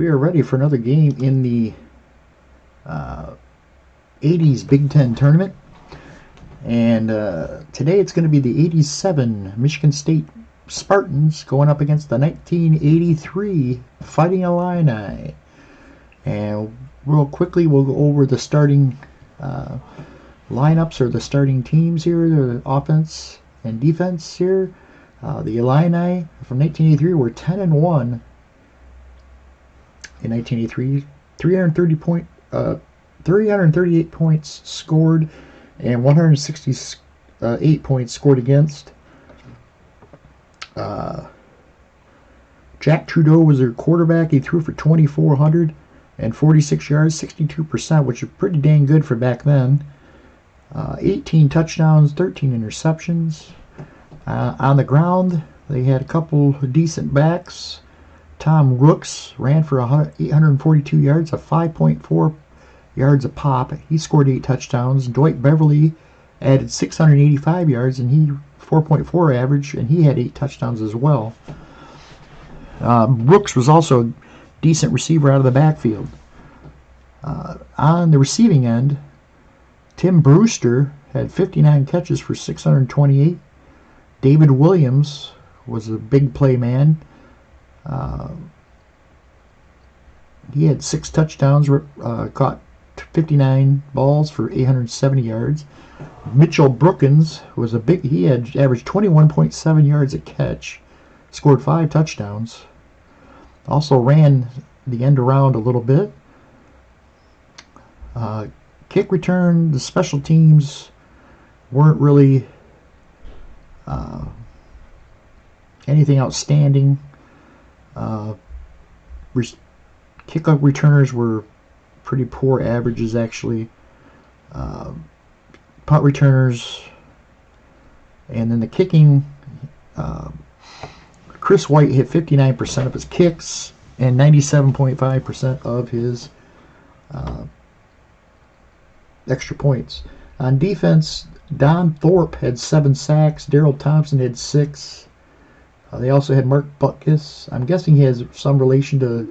we are ready for another game in the 80s Big Ten tournament. And today it's going to be the 87 Michigan State Spartans going up against the 1983 Fighting Illini. And real quickly we'll go over the starting lineups, or the starting teams here, the offense and defense here. The Illini from 1983 were 10-1 in 1983. 338 points scored and 168 points scored against. Jack Trudeau was their quarterback. He threw for 2,446 yards, 62%, which is pretty dang good for back then. 18 touchdowns, 13 interceptions. On the ground, they had a couple decent backs. Tom Rooks ran for 842 yards, a 5.4 yards a pop. He scored 8 touchdowns. Dwight Beverly added 685 yards, and he 4.4 average, and he had 8 touchdowns as well. Rooks was also a decent receiver out of the backfield. On the receiving end, Tim Brewster had 59 catches for 628. David Williams was a big play man. He had 6 touchdowns, caught 59 balls for 870 yards. Mitchell Brookins was he had averaged 21.7 yards a catch, scored 5 touchdowns. Also ran the end around a little bit. Kick return, the special teams weren't really anything outstanding. Kickoff returners were pretty poor averages, actually. Punt returners, and then the kicking, Chris White hit 59% of his kicks and 97.5% of his extra points. On defense, Don Thorpe had 7 sacks. Darrell Thompson had 6. They also had Mark Butkus. I'm guessing he has some relation to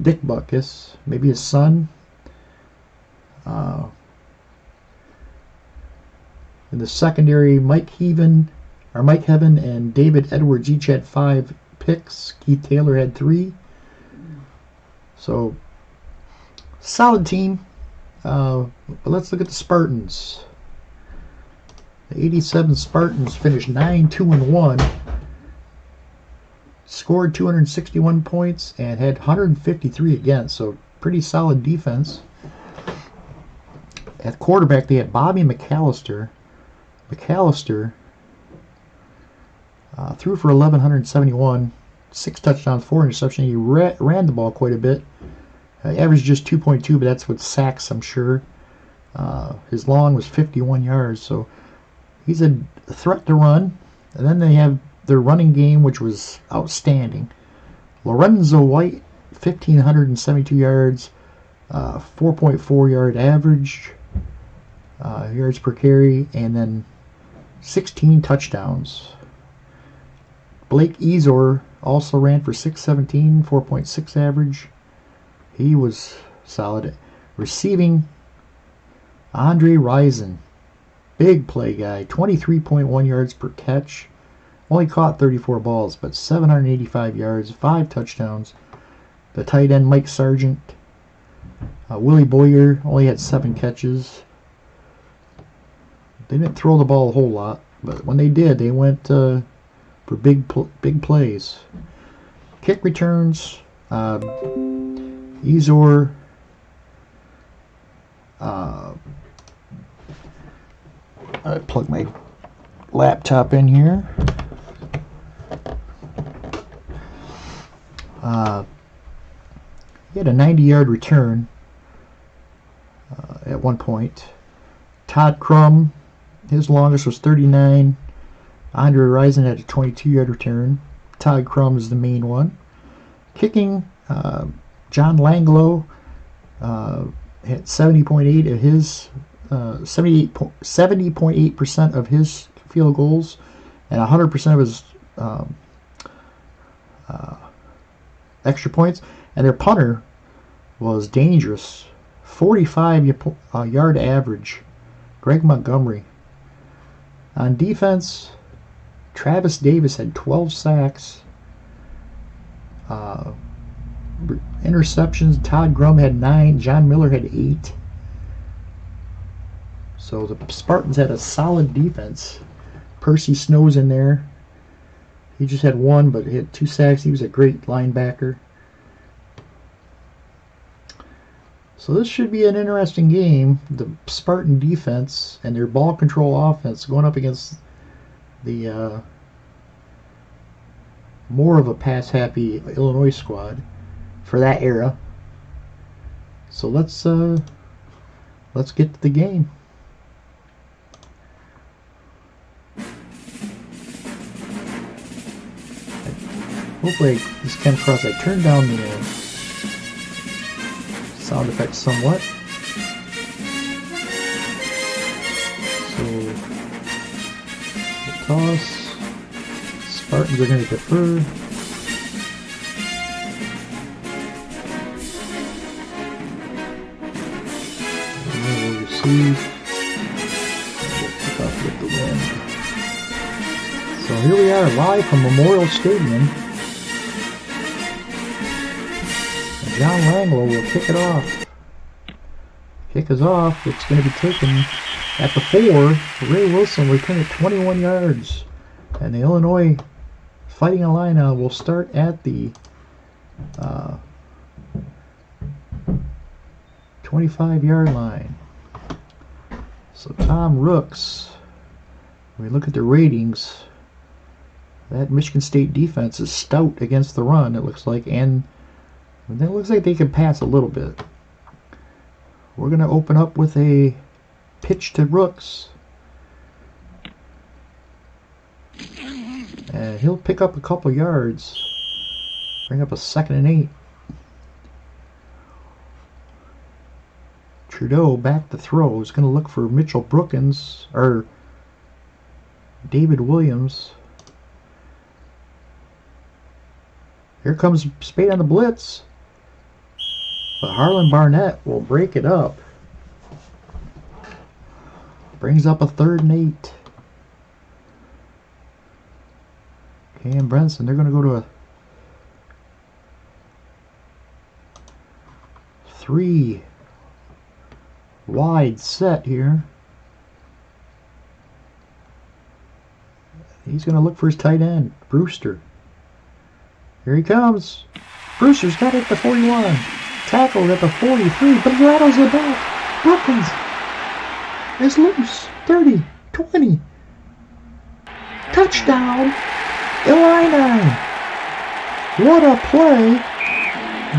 Dick Butkus, maybe his son. In the secondary, Mike Heaven and David Edwards each had 5 picks. Keith Taylor had 3. So, solid team. But let's look at the Spartans. The 87 Spartans finished 9-2-1, scored 261 points, and had 153 against. So pretty solid defense. At quarterback, they had Bobby McAllister. McAllister threw for 1,171, 6 touchdowns, 4 interceptions. He ran the ball quite a bit. Averaged just 2.2, but that's with sacks, I'm sure. His long was 51 yards, so he's a threat to run. And then they have their running game, which was outstanding. Lorenzo White, 1,572 yards, 4.4 yard average yards per carry, and then 16 touchdowns. Blake Ezor also ran for 617, 4.6 average. He was solid. Receiving, Andre Rison, big play guy, 23.1 yards per catch. Only caught 34 balls, but 785 yards, 5 touchdowns. The tight end, Mike Sargent. Willie Boyer only had 7 catches. They didn't throw the ball a whole lot, but when they did, they went for big plays. Kick returns, Ezor, I plug my laptop in here. He had a 90-yard return at one point. Todd Crum, his longest was 39. Andre Rison had a 22-yard return. Todd Crum is the main one. Kicking, John Langlow had 70.8 of his 70.8% of his field goals, and 100% of his extra points, and their punter was dangerous. 45-yard average. Greg Montgomery. On defense, Travis Davis had 12 sacks. Interceptions, Todd Grum had 9. John Miller had 8. So the Spartans had a solid defense. Percy Snow's in there. He just had 1, but he had 2 sacks. He was a great linebacker. So this should be an interesting game. The Spartan defense and their ball control offense going up against the more of a pass-happy Illinois squad for that era. So let's get to the game. Hopefully this came across. I turned down the sound effects somewhat. So the toss. Spartans are going to defer. And they will receive. We'll pick up with the wind. So here we are live from Memorial Stadium. John Langlow will kick it off. Kick is off. It's going to be taken at the 4. Ray Wilson will return it 21 yards. And the Illinois Fighting Illini will start at the 25-yard line. So Tom Rooks, when we look at the ratings, that Michigan State defense is stout against the run, it looks like, and it looks like they can pass a little bit. We're going to open up with a pitch to Rooks. And he'll pick up a couple yards. Bring up a 2nd and 8. Trudeau back to throw. He's going to look for Mitchell Brookins or David Williams. Here comes Spade on the blitz. But Harlan Barnett will break it up. Brings up a 3rd and 8. Cam Brenson, they're going to go to a 3 wide set here. He's going to look for his tight end, Brewster. Here he comes. Brewster's got it at the 41. Tackled at the 43, but he rattles it back. Brookins is loose. 30, 20. Touchdown, Illini. What a play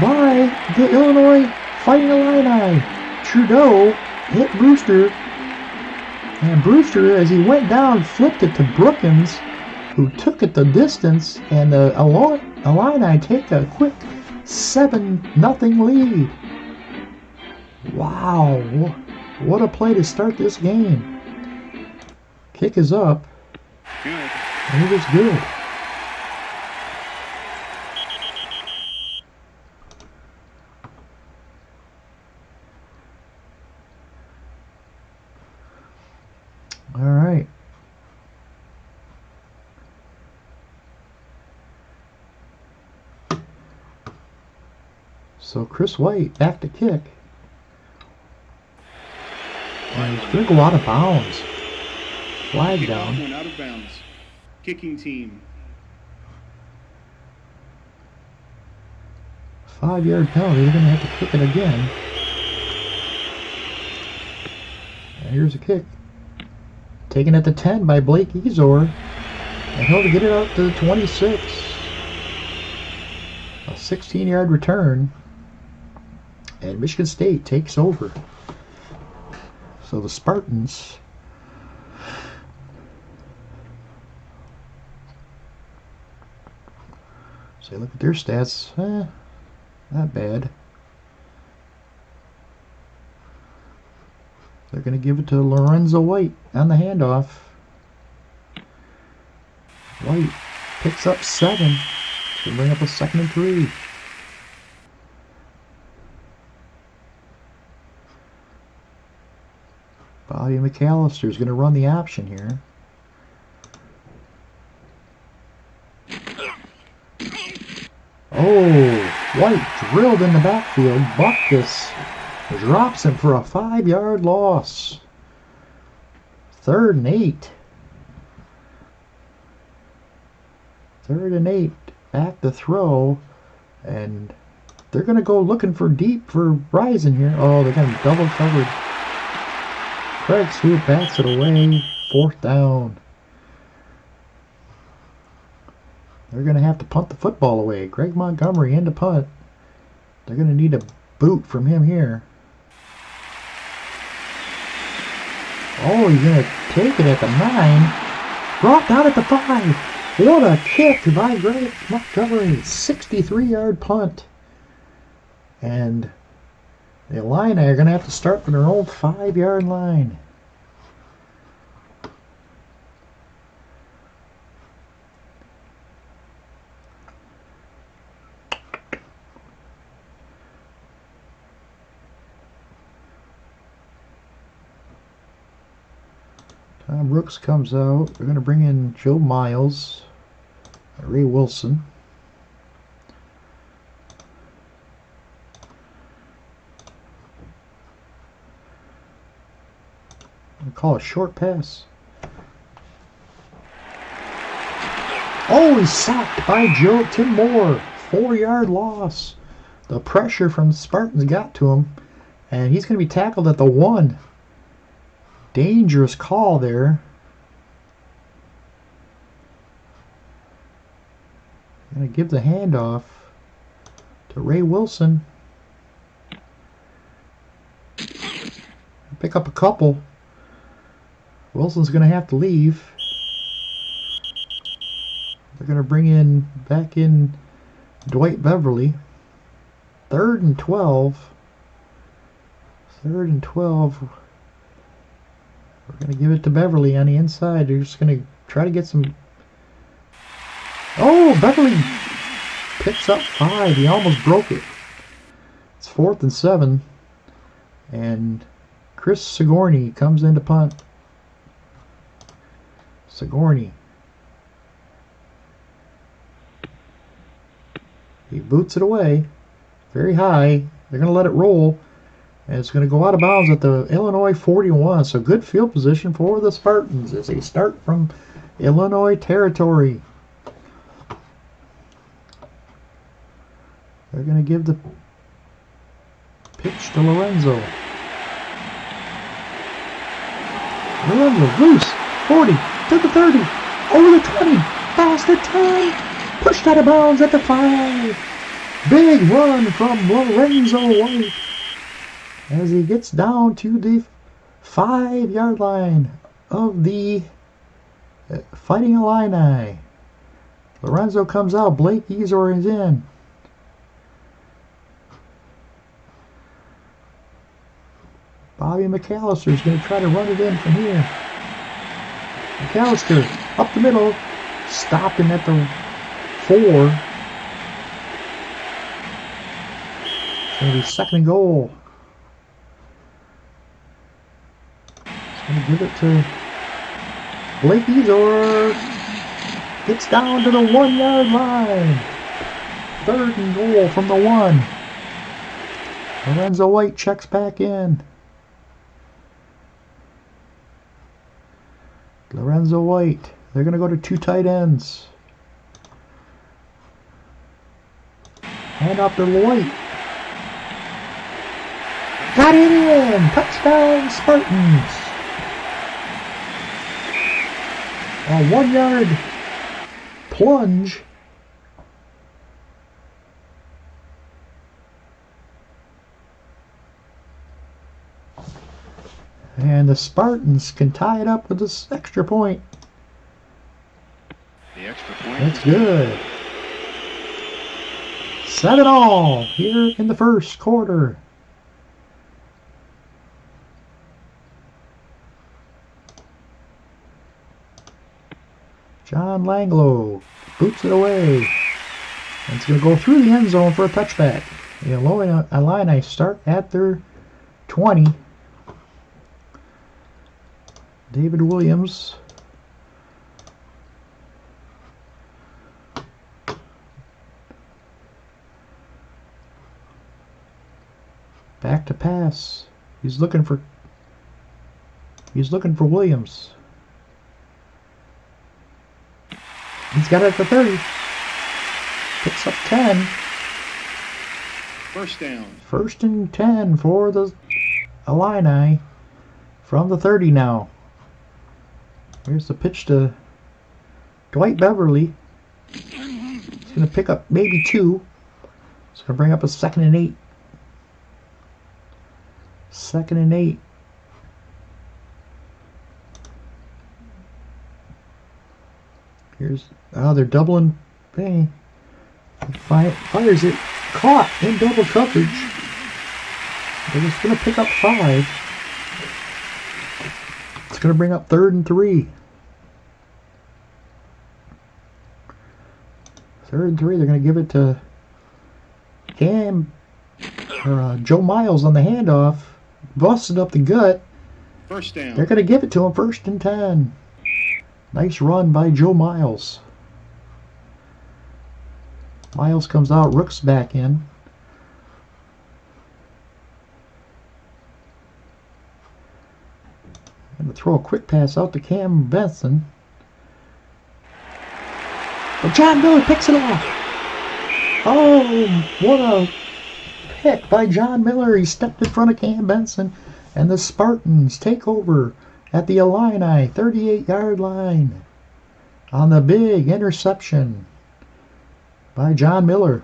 by the Illinois Fighting Illini. Trudeau hit Brewster, and Brewster, as he went down, flipped it to Brookins, who took it the distance, and the Illini take a quick 7-0 lead. Wow, what a play to start this game. Kick is up, and it is good. All right. So Chris White back to kick. And he's going to go out of bounds. Flag down. Went out of bounds. Kicking team. 5-yard penalty. They're going to have to kick it again. And here's a kick. Taken at the 10 by Blake Ezor. And he'll get it out to the 26. A 16-yard return. And Michigan State takes over. So the Spartans look at their stats. Not bad. They're going to give it to Lorenzo White on the handoff. White picks up 7 to bring up a 2nd and 3. Bobby McAllister is going to run the option here. Oh, White drilled in the backfield. Butkus drops him for a 5-yard loss. 3rd and 8. 3rd and 8. Back to throw. And they're going to go looking for deep for Rising here. Oh, they're going to double covered. Craig Swoop bats it away. 4th down. They're going to have to punt the football away. Greg Montgomery in to punt. They're going to need a boot from him here. Oh, he's going to take it at the 9. Brought down at the 5. What a kick by Greg Montgomery. 63-yard punt. And the Illini are going to have to start from their own 5-yard line. Tom Brooks comes out. We're going to bring in Joe Miles, Ray Wilson. I'm going to call a short pass. Oh, he's sacked by Tim Moore. 4-yard loss. The pressure from the Spartans got to him, and he's going to be tackled at the 1. Dangerous call there. Going to give the handoff to Ray Wilson. Pick up a couple. Wilson's going to have to leave. They're going to bring back in Dwight Beverly. 3rd and 12. 3rd and 12. We're going to give it to Beverly on the inside. They're just going to try to get some... Oh, Beverly picks up 5. He almost broke it. It's 4th and 7. And Chris Sigourney comes in to punt. Sigourney. He boots it away. Very high. They're going to let it roll. And it's going to go out of bounds at the Illinois 41. So good field position for the Spartans as they start from Illinois territory. They're going to give the pitch to Lorenzo. Lorenzo loose. 40 to the 30. Over the 20. Past the 10. Pushed out of bounds at the 5. Big run from Lorenzo White as he gets down to the 5-yard line of the Fighting Illini. Lorenzo comes out. Blake Ezor is in. Bobby McAllister is going to try to run it in from here. McAllister up the middle. Stopped him at the 4. It's going to be 2nd and goal. Going to give it to Blake Ezor. Gets down to the 1-yard line. 3rd and goal from the 1. Lorenzo White checks back in. Lorenzo White. They're going to go to 2 tight ends. Hand off to White. Got it in. Touchdown Spartans. A 1-yard plunge. And the Spartans can tie it up with this extra point. The extra point. That's good. 7-all here in the first quarter. John Langlow boots it away. And it's going to go through the end zone for a touchback. The Illini start at their 20. David Williams. Back to pass. He's looking for Williams. He's got it at the 30. Picks up 10. First down. 1st and 10 for the Illini from the 30 now. Here's the pitch to Dwight Beverly. He's going to pick up maybe 2. It's going to bring up a 2nd and 8. 2nd and 8. Here's, they're doubling. Hey, fires it. Caught in double coverage. They're just going to pick up 5. It's going to bring up 3rd and 3. 3rd and 3. They're going to give it to Joe Miles on the handoff. Busted up the gut. First down. They're going to give it to him. 1st and 10. Nice run by Joe Miles. Miles comes out. Rook's back in. Going to throw a quick pass out to Cam Benson. But John Miller picks it off. Oh, what a pick by John Miller. He stepped in front of Cam Benson. And the Spartans take over at the Illini 38-yard line on the big interception by John Miller.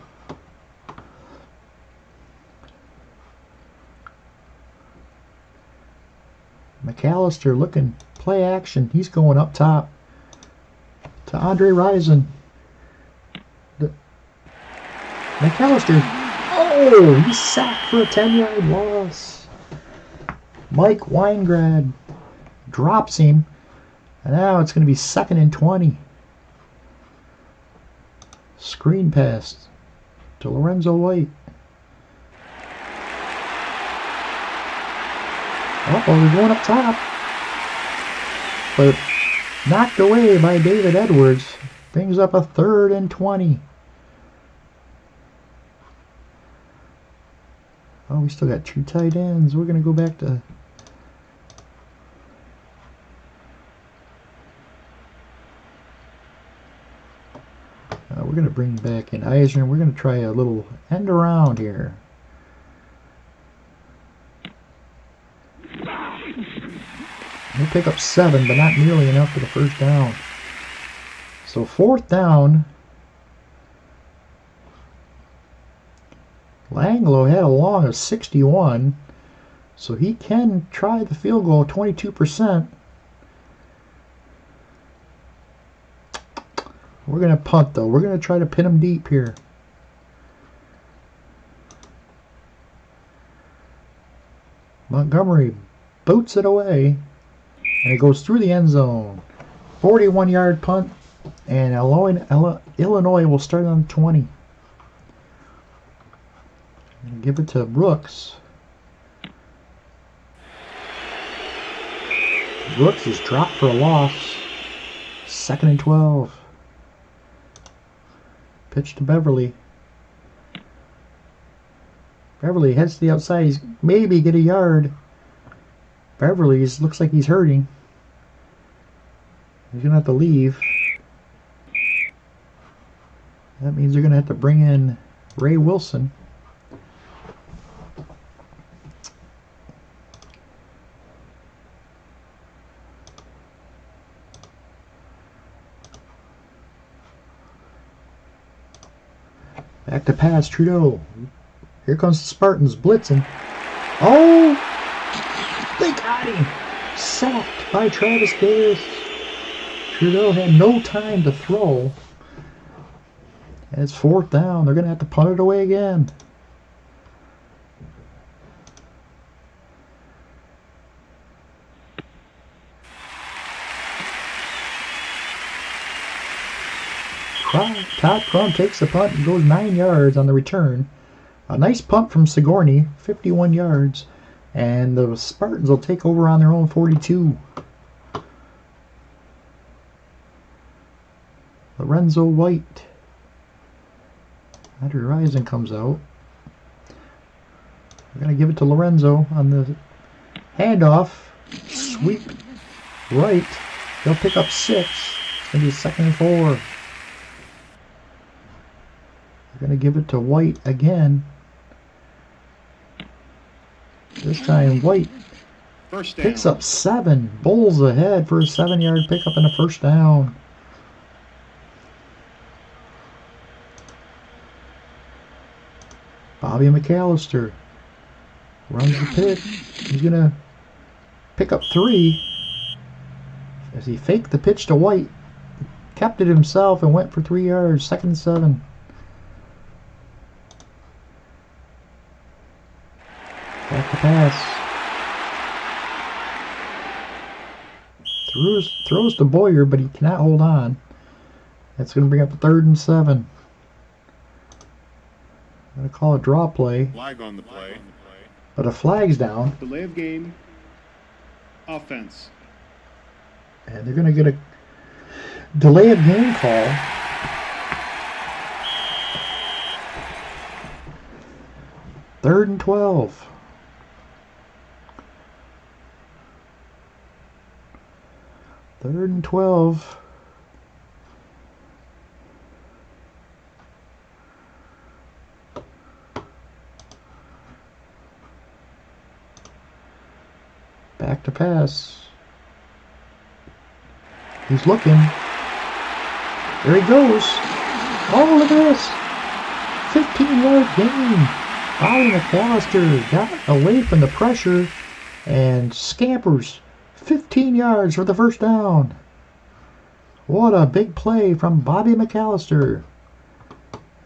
McAllister looking play action. He's going up top to Andre Rison. McAllister. Oh, he's sacked for a 10-yard loss. Mike Weingrad drops him. And now it's going to be 2nd and 20. Screen pass to Lorenzo White. They're going up top. But knocked away by David Edwards. Brings up a 3rd and 20. Oh, we still got 2 tight ends. We're going to go back to... we're going to bring back in Eisner. We're going to try a little end around here. We'll pick up 7, but not nearly enough for the 1st down. So 4th down. Langlo had a long of 61, so he can try the field goal 22%. We're going to punt, though. We're going to try to pin him deep here. Montgomery boots it away, and it goes through the end zone. 41-yard punt, and Illinois will start on 20. And give it to Brooks. Brooks is dropped for a loss. 2nd and 12. Pitch to Beverly. Beverly heads to the outside. He's maybe get a yard. Beverly looks like he's hurting. He's going to have to leave. That means they're going to have to bring in Ray Wilson. Back to pass, Trudeau. Here comes the Spartans blitzing. Oh! They got him! Sacked by Travis Davis. Trudeau had no time to throw. And it's 4th down. They're going to have to punt it away again. Todd Crum takes the punt and goes 9 yards on the return. A nice punt from Sigourney, 51 yards. And the Spartans will take over on their own 42. Lorenzo White. Andrew Rison comes out. We're going to give it to Lorenzo on the handoff. Sweep right. They'll pick up 6. It's going to be 2nd and 4. We're going to give it to White again. This time White picks up 7. Bowls ahead for a 7-yard pickup and a first down. Bobby McAllister runs the pitch. He's going to pick up 3 as he faked the pitch to White. Kept it himself and went for 3 yards. 2nd and 7. Back to pass. Throws to Boyer, but he cannot hold on. That's going to bring up 3rd and 7. I'm going to call a draw play. Flag on the play. But a flag's down. Delay of game. Offense. And they're going to get a delay of game call. Third and 12. Third and 12. Back to pass. He's looking. There he goes. Oh, look at this. 15-yard gain. Bobby McAllister got away from the pressure and scampers 15 yards for the first down. What a big play from Bobby McAllister.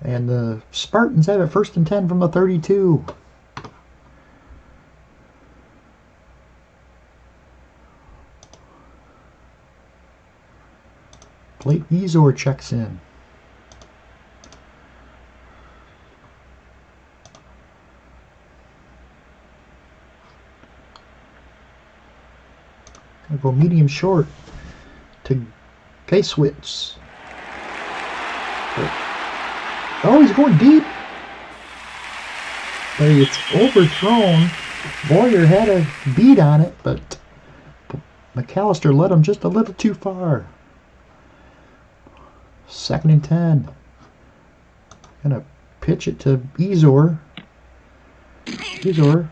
And the Spartans have it 1st and 10 from the 32. Blake Ezor checks in. Gonna go medium short to K-Switz. Oh, he's going deep. But it's overthrown. Boyer had a beat on it, but McAllister led him just a little too far. 2nd and 10. Gonna pitch it to Ezor. Ezor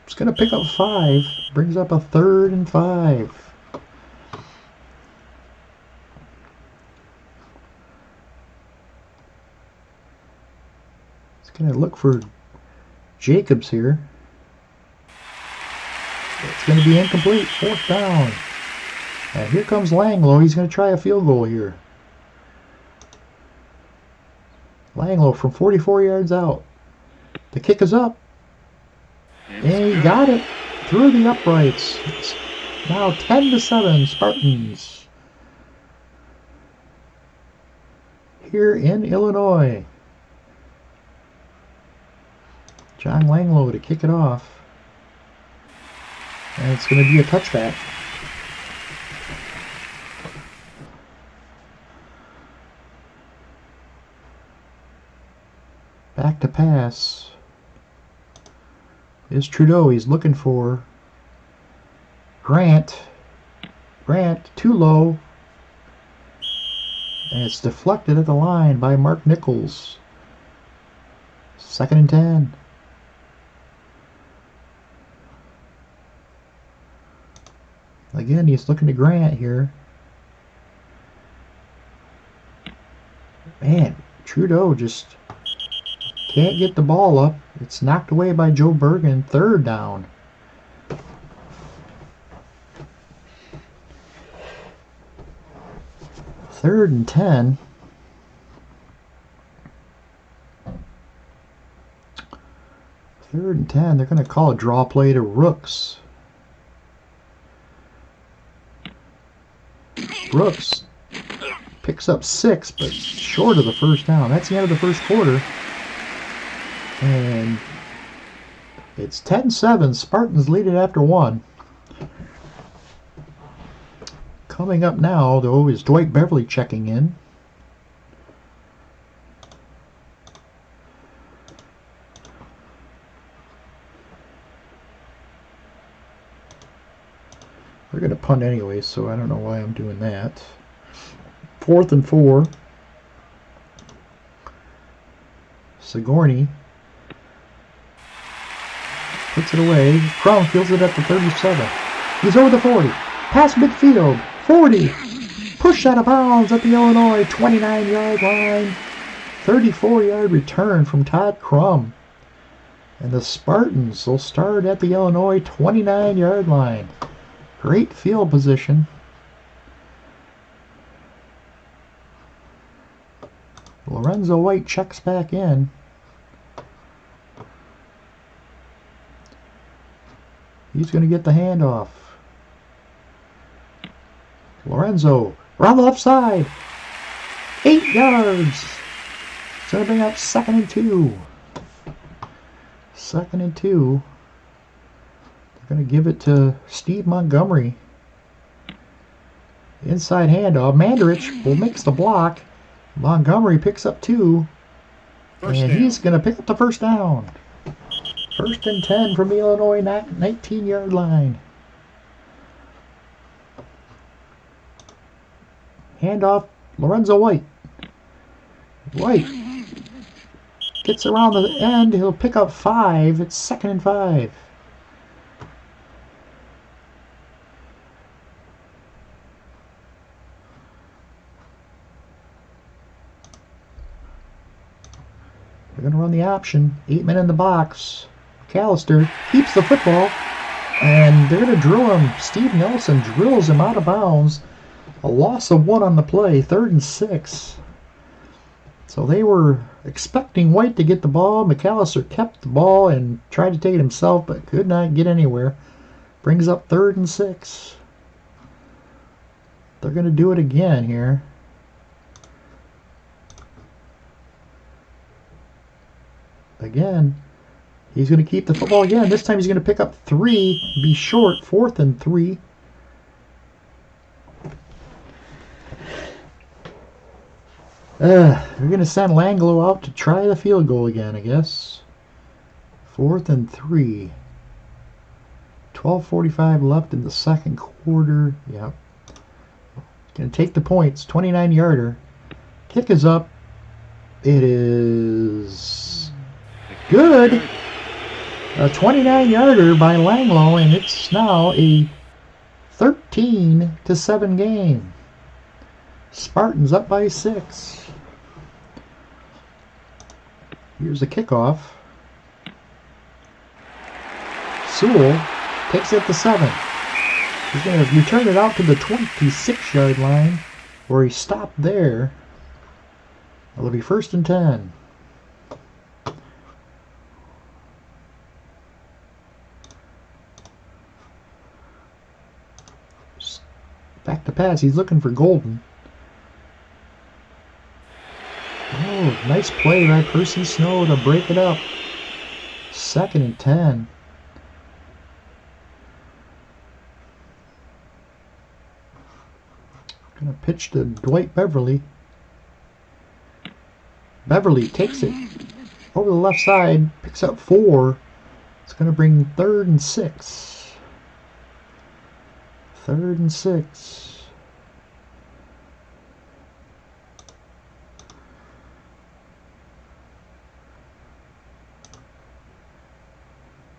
is gonna pick up 5. Brings up a 3rd and 5. He's gonna look for Jacobs here. It's gonna be incomplete. 4th down. And here comes Langlow. He's gonna try a field goal here. Langlow from 44 yards out. The kick is up. And he got it through the uprights. It's now 10-7 Spartans. Here in Illinois. John Langlow to kick it off. And it's going to be a touchback. Back to pass is Trudeau. He's looking for Grant. Grant too low. And it's deflected at the line by Mark Nichols. 2nd and 10. Again, he's looking to Grant here. Man, Trudeau just can't get the ball up. It's knocked away by Joe Bergen. 3rd down. Third and 10. Third and 10. They're going to call a draw play to Rooks. Brooks picks up 6, but short of the first down. That's the end of the first quarter. And it's 10-7. Spartans lead it after 1. Coming up now, though, is Dwight Beverly checking in. punt anyway, so I don't know why I'm doing that. 4th and 4. Sigourney puts it away. Crum fields it at the 37. He's over the 40. Past midfield. 40. Pushed out of bounds at the Illinois 29-yard line. 34-yard return from Todd Crum. And the Spartans will start at the Illinois 29-yard line. Great field position. Lorenzo White checks back in. He's going to get the handoff. Lorenzo around the left side. 8 yards. It's going to bring up 2nd and 2. 2nd and 2. They're going to give it to Steve Montgomery. Inside handoff. Mandarich will makes the block. Montgomery picks up 2. And he's going to pick up the first down. 1st and 10 from the Illinois 19-yard line. Handoff, Lorenzo White. White gets around the end. He'll pick up 5. It's 2nd and 5. They're going to run the option. 8 men in the box. McAllister keeps the football, and they're going to drill him. Steve Nelson drills him out of bounds. A loss of 1 on the play, 3rd and 6. So they were expecting White to get the ball. McAllister kept the ball and tried to take it himself, but could not get anywhere. Brings up 3rd and 6. They're going to do it again here. Again. He's going to keep the football again. This time he's going to pick up 3, be short, 4th and 3. We're going to send Langlo out to try the field goal again, I guess. 4th and 3. 12:45 left in the second quarter. Yep. Going to take the points. 29-yarder. Kick is up. It is good. A 29-yarder by Langlo, and it's now a 13-7 game. Spartans up by 6. Here's the kickoff. Sewell takes it to 7. He's going to return it out to the 26-yard line, where he stopped there. It'll be 1st and 10. Back to pass. He's looking for Golden. Oh, nice play by Percy Snow to break it up. 2nd and 10. Gonna pitch to Dwight Beverly. Beverly takes it over the left side, picks up 4. It's gonna bring 3rd and 6. 3rd and 6.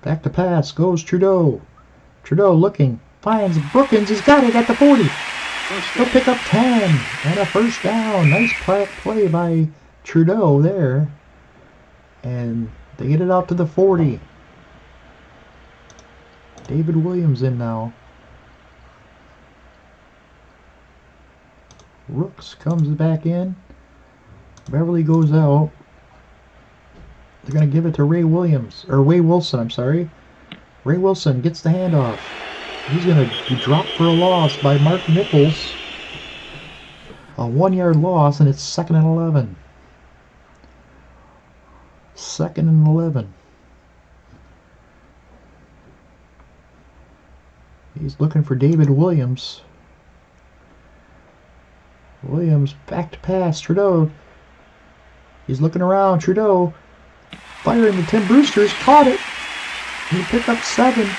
Back to pass goes Trudeau. Trudeau looking, finds Brookins. He's got it at the 40. He'll pick up 10 and a first down. Nice play by Trudeau there. And they get it out to the 40. David Williams in now. Rooks comes back in. Beverly goes out. They're going to give it to Ray Wilson, I'm sorry. Ray Wilson gets the handoff. He's going to be dropped for a loss by Mark Nichols. A 1-yard loss, and it's 2nd and 11. 2nd and 11. He's looking for David Williams. Williams back to pass. Trudeau. He's looking around. Trudeau firing to Tim Brewster's. Caught it. He picked up 7.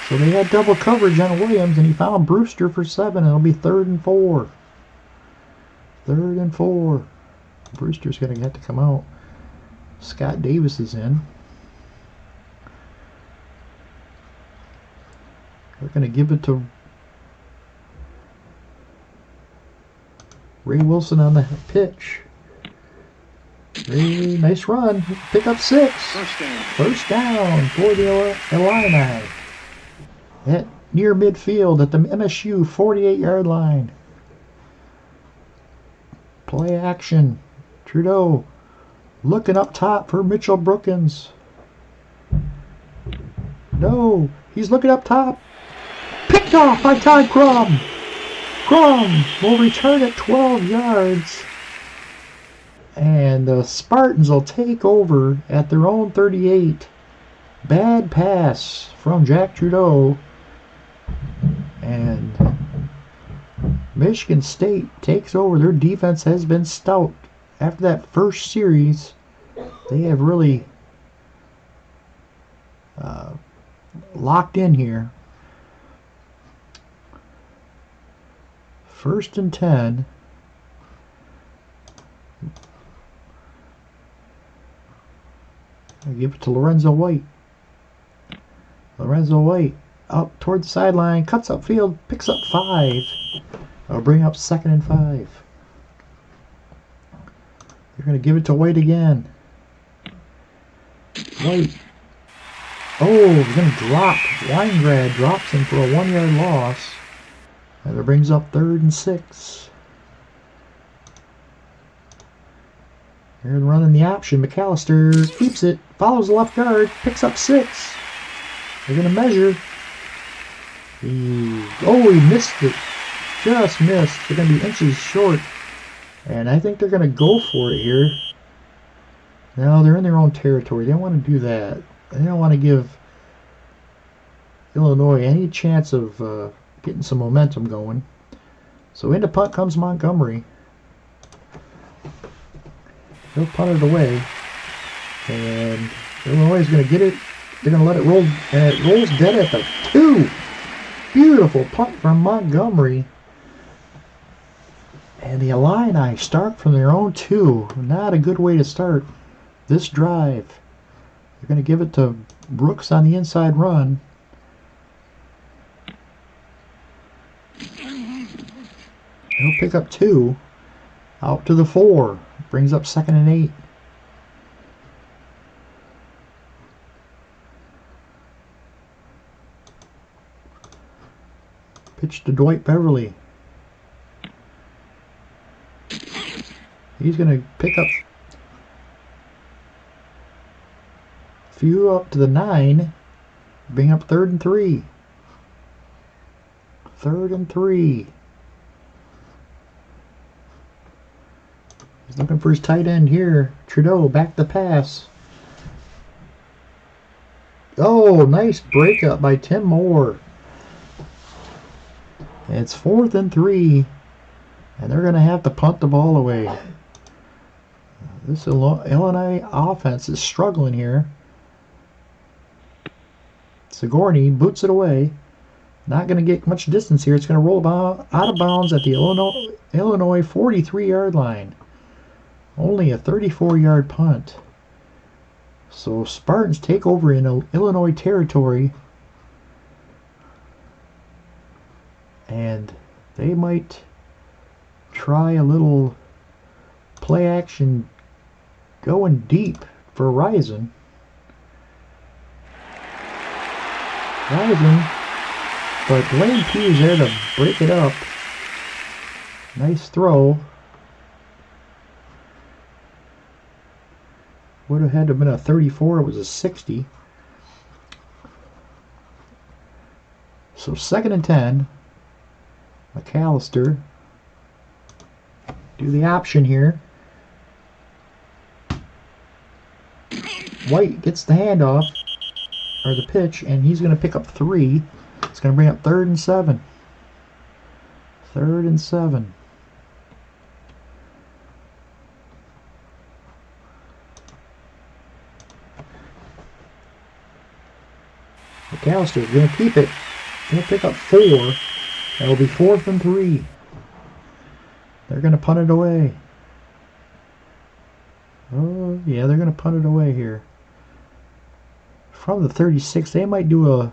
So they had double coverage on Williams, and he found Brewster for 7. It'll be 3rd and 4. 3rd and 4. Brewster's going to have to come out. Scott Davis is in. They're going to give it to Ray Wilson on the pitch. Ray, nice run. Pick up 6. First down. First down for the Illini. At near midfield at the MSU 48-yard line. Play action. Trudeau looking up top for Mitchell Brookins. No, he's looking up top. Picked off by Todd Crum. Crum will return at 12 yards. And the Spartans will take over at their own 38. Bad pass from Jack Trudeau. And Michigan State takes over. Their defense has been stout. After that first series, they have really locked in here. 1st and 10. I give it to Lorenzo White. Lorenzo White up toward the sideline, cuts upfield, picks up 5. I'll bring up 2nd and 5. They're going to give it to White again. White. Oh, they're going to drop. Weingrad drops him for a 1-yard loss. And it brings up 3rd and 6. They're running the option. McAllister keeps it, follows the left guard, picks up 6. They're going to measure. He missed it. Just missed. They're going to be inches short. And I think they're going to go for it here. No, they're in their own territory. They don't want to do that. They don't want to give Illinois any chance of getting some momentum going. So into punt comes Montgomery. They'll punt it away. And Illinois is going to get it. They're going to let it roll. And it rolls dead at the 2. Beautiful punt from Montgomery. And the Illini start from their own 2. Not a good way to start this drive. They're going to give it to Brooks on the inside run. He'll pick up 2. Out to the 4. Brings up 2nd and 8. Pitch to Dwight Beverly. He's going to pick up a few up to the 9. Bring up 3rd and 3. 3rd and 3. He's looking for his tight end here. Trudeau back the pass. Oh, nice breakup by Tim Moore. It's 4th and 3. And they're going to have to punt the ball away. This Illinois offense is struggling here. Sigourney boots it away. Not going to get much distance here. It's going to roll out of bounds at the Illinois 43-yard line. Only a 34-yard punt. So Spartans take over in Illinois territory. And they might try a little play action going deep for Rising. But Dwayne Pughes there to break it up. Nice throw. Would have had to have been a 34. It was a 60. So 2nd and 10. McAllister. Do the option here. White gets the handoff, or the pitch, and he's going to pick up 3. It's going to bring up 3rd and 7. 3rd and 7. McAllister is going to keep it. He'll pick up 4. That'll be 4th and 3. They're going to punt it away. Oh, yeah, they're going to punt it away here. From the 36, they might do a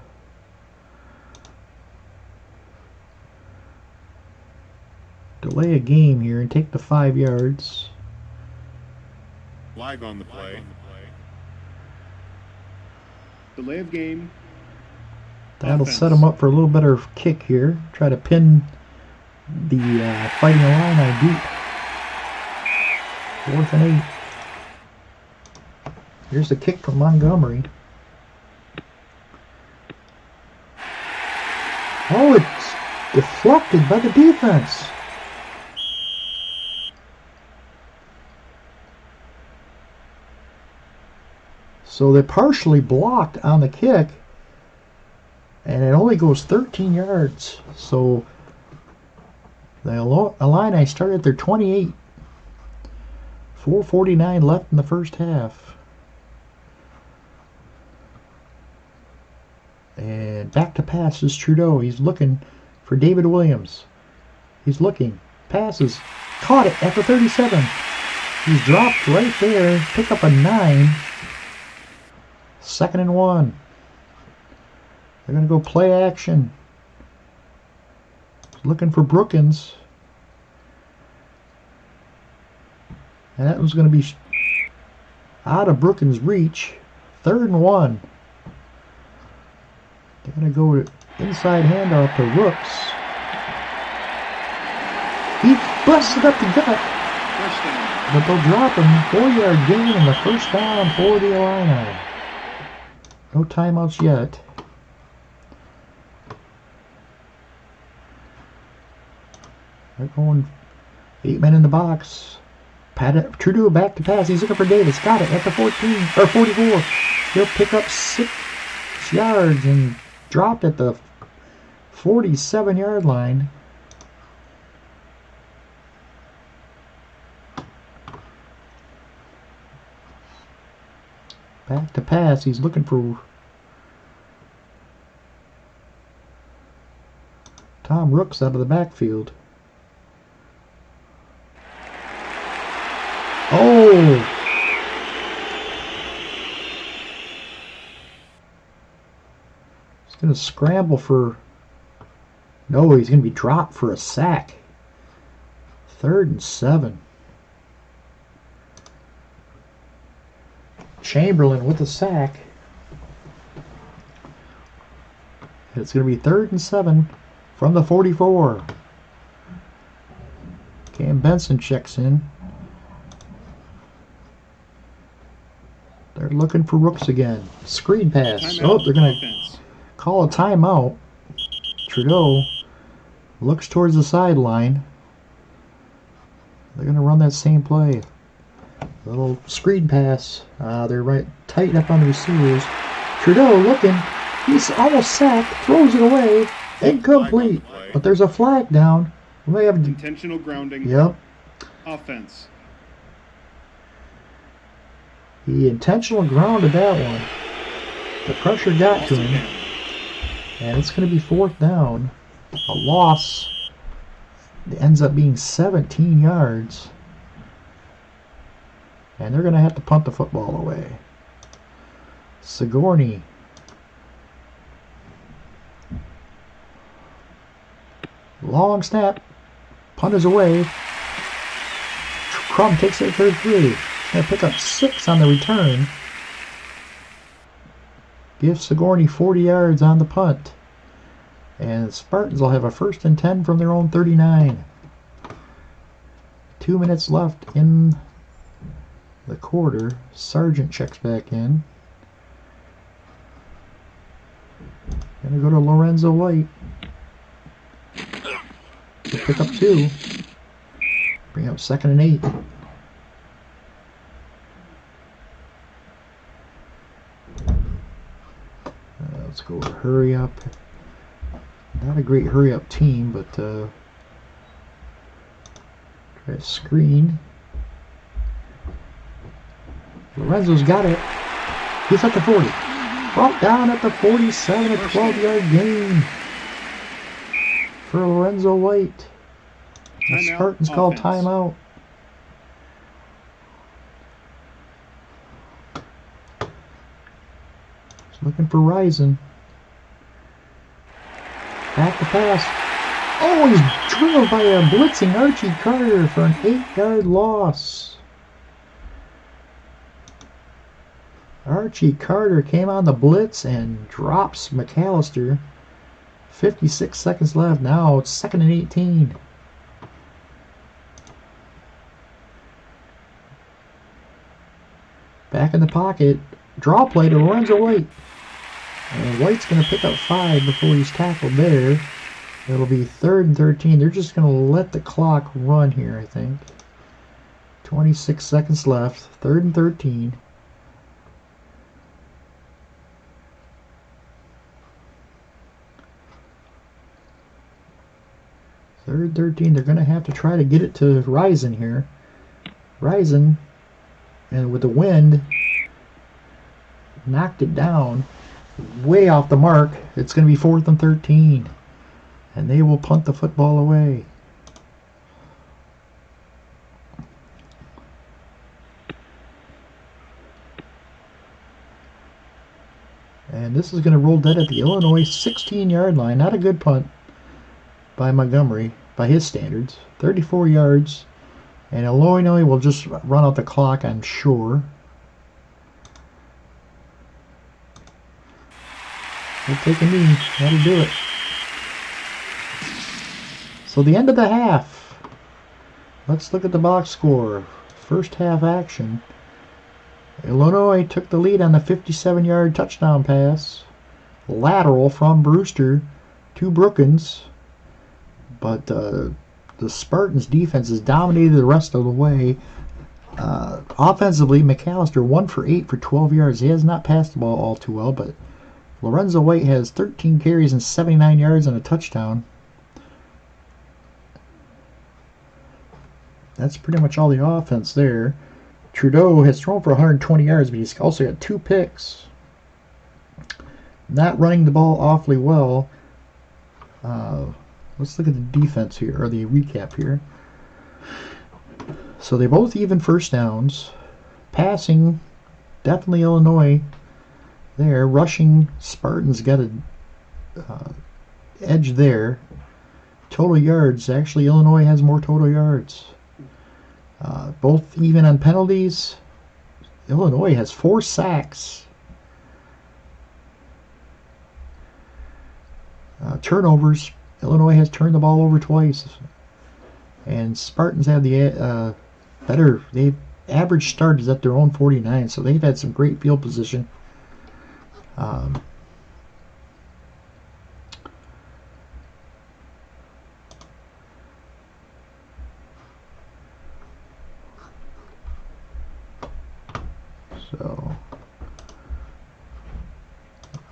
delay a game here and take the 5 yards. Flag on the play. Delay of game. That'll Offense. set them up for a little better kick here. Try to pin the Fighting Illini deep. 4th and 8. Here's the kick from Montgomery. Oh, it's deflected by the defense. So they partially blocked on the kick, and it only goes 13 yards. So the Illini started at their 28. 4:49 left in the first half. And back to pass is Trudeau. He's looking for David Williams. He's looking. Passes. Caught it at the 37. He's dropped right there. Pick up a 9. 2nd and 1. They're going to go play action. Looking for Brookins. And that was going to be out of Brookins' reach. 3rd and 1. They're going to go to inside handoff to Rooks. He busted up the gut. But they'll drop him. 4-yard gain and the first down for the Illini. No timeouts yet. They're going 8 men in the box. Trudeau back to pass. He's looking for Davis. Got it at the 14 or 44. He'll pick up 6 yards and dropped at the 47-yard line. Back to pass. He's looking for Tom Rooks out of the backfield. Oh! He's going to scramble for... No, he's going to be dropped for a sack. 3rd and 7. Chamberlain with a sack. It's going to be 3rd and 7 from the 44. Cam Benson checks in. They're looking for Rooks again. Screen pass. Timeout. They're going to call a timeout. Trudeau looks towards the sideline. They're going to run that same play. Little screen pass. They're right tight up on the receivers. Trudeau looking. He's almost sacked. Throws it away. Incomplete. But there's a flag down. We may have intentional grounding. Yep. Offense. He intentionally grounded that one. The pressure got to him. And it's going to be 4th down. A loss. It ends up being 17 yards. And they're going to have to punt the football away. Sigourney. Long snap. Punt is away. Crum takes it 33. Going to pick up 6 on the return. Give Sigourney 40 yards on the punt. And the Spartans will have a 1st and 10 from their own 39. 2 minutes left in the quarter. Sargent checks back in. Gonna go to Lorenzo White. He'll pick up 2. Bring up 2nd and 8. Let's go hurry up. Not a great hurry up team, but try to screen. Lorenzo's got it. He's at the 40. Brought down at the 47, a 12-yard gain. for Lorenzo White. The Timeout. Spartans call Offense. timeout. Looking for Risen. Back to pass. Oh, he's drilled by a blitzing Archie Carter for an 8-yard loss. Archie Carter came on the blitz and drops McAllister. 56 seconds left. Now it's 2nd and 18. Back in the pocket. Draw play to Lorenzo White. And White's going to pick up 5 before he's tackled there. It'll be 3rd and 13. They're just going to let the clock run here, I think. 26 seconds left. 3rd and 13. Third and 13. They're going to have to try to get it to Risen here. Risen, and with the wind, knocked it down way off the mark. It's going to be 4th and 13. And they will punt the football away. And this is going to roll dead at the Illinois 16-yard line. Not a good punt by Montgomery, by his standards. 34 yards. And Illinois will just run out the clock, I'm sure. They'll take a knee. That'll do it. So the end of the half. Let's look at the box score. First half action. Illinois took the lead on the 57-yard touchdown pass. Lateral from Brewster to Brookins. But the Spartans' defense has dominated the rest of the way. Offensively, McAllister 1 for 8 for 12 yards. He has not passed the ball all too well, but Lorenzo White has 13 carries and 79 yards and a touchdown. That's pretty much all the offense there. Trudeau has thrown for 120 yards, but he's also got 2 picks. Not running the ball awfully well. Let's look at the defense here, or the recap here. So they both even first downs. Passing, definitely Illinois there. Rushing, Spartans got an edge there. Total yards, actually Illinois has more total yards. Both even on penalties. Illinois has 4 sacks. Turnovers, Illinois has turned the ball over twice. And Spartans have the better. Average start is at their own 49, so they've had some great field position.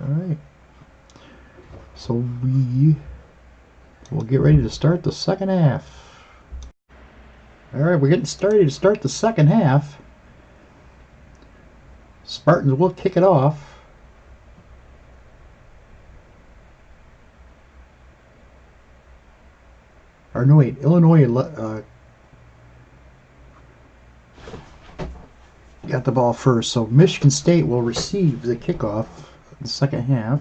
Alright. So we will get ready to start the second half. Alright, we're getting started to start the second half. Spartans will kick it off. Or no, wait, Illinois got the ball first, so Michigan State will receive the kickoff in the second half.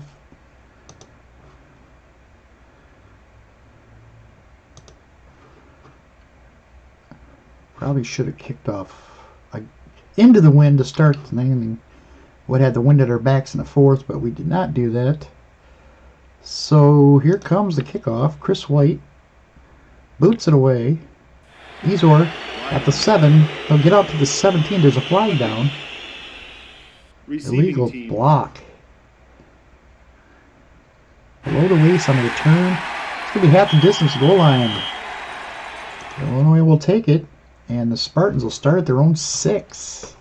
Probably should have kicked off into the wind to start the thing, and would have the wind at our backs in the fourth, but we did not do that. So here comes the kickoff. Chris White boots it away. Ezor at the 7. He'll get out to the 17. There's a flag down. Illegal block. Below the waist on the return. It's going to be half the distance goal line. Illinois will take it, and the Spartans will start at their own 6.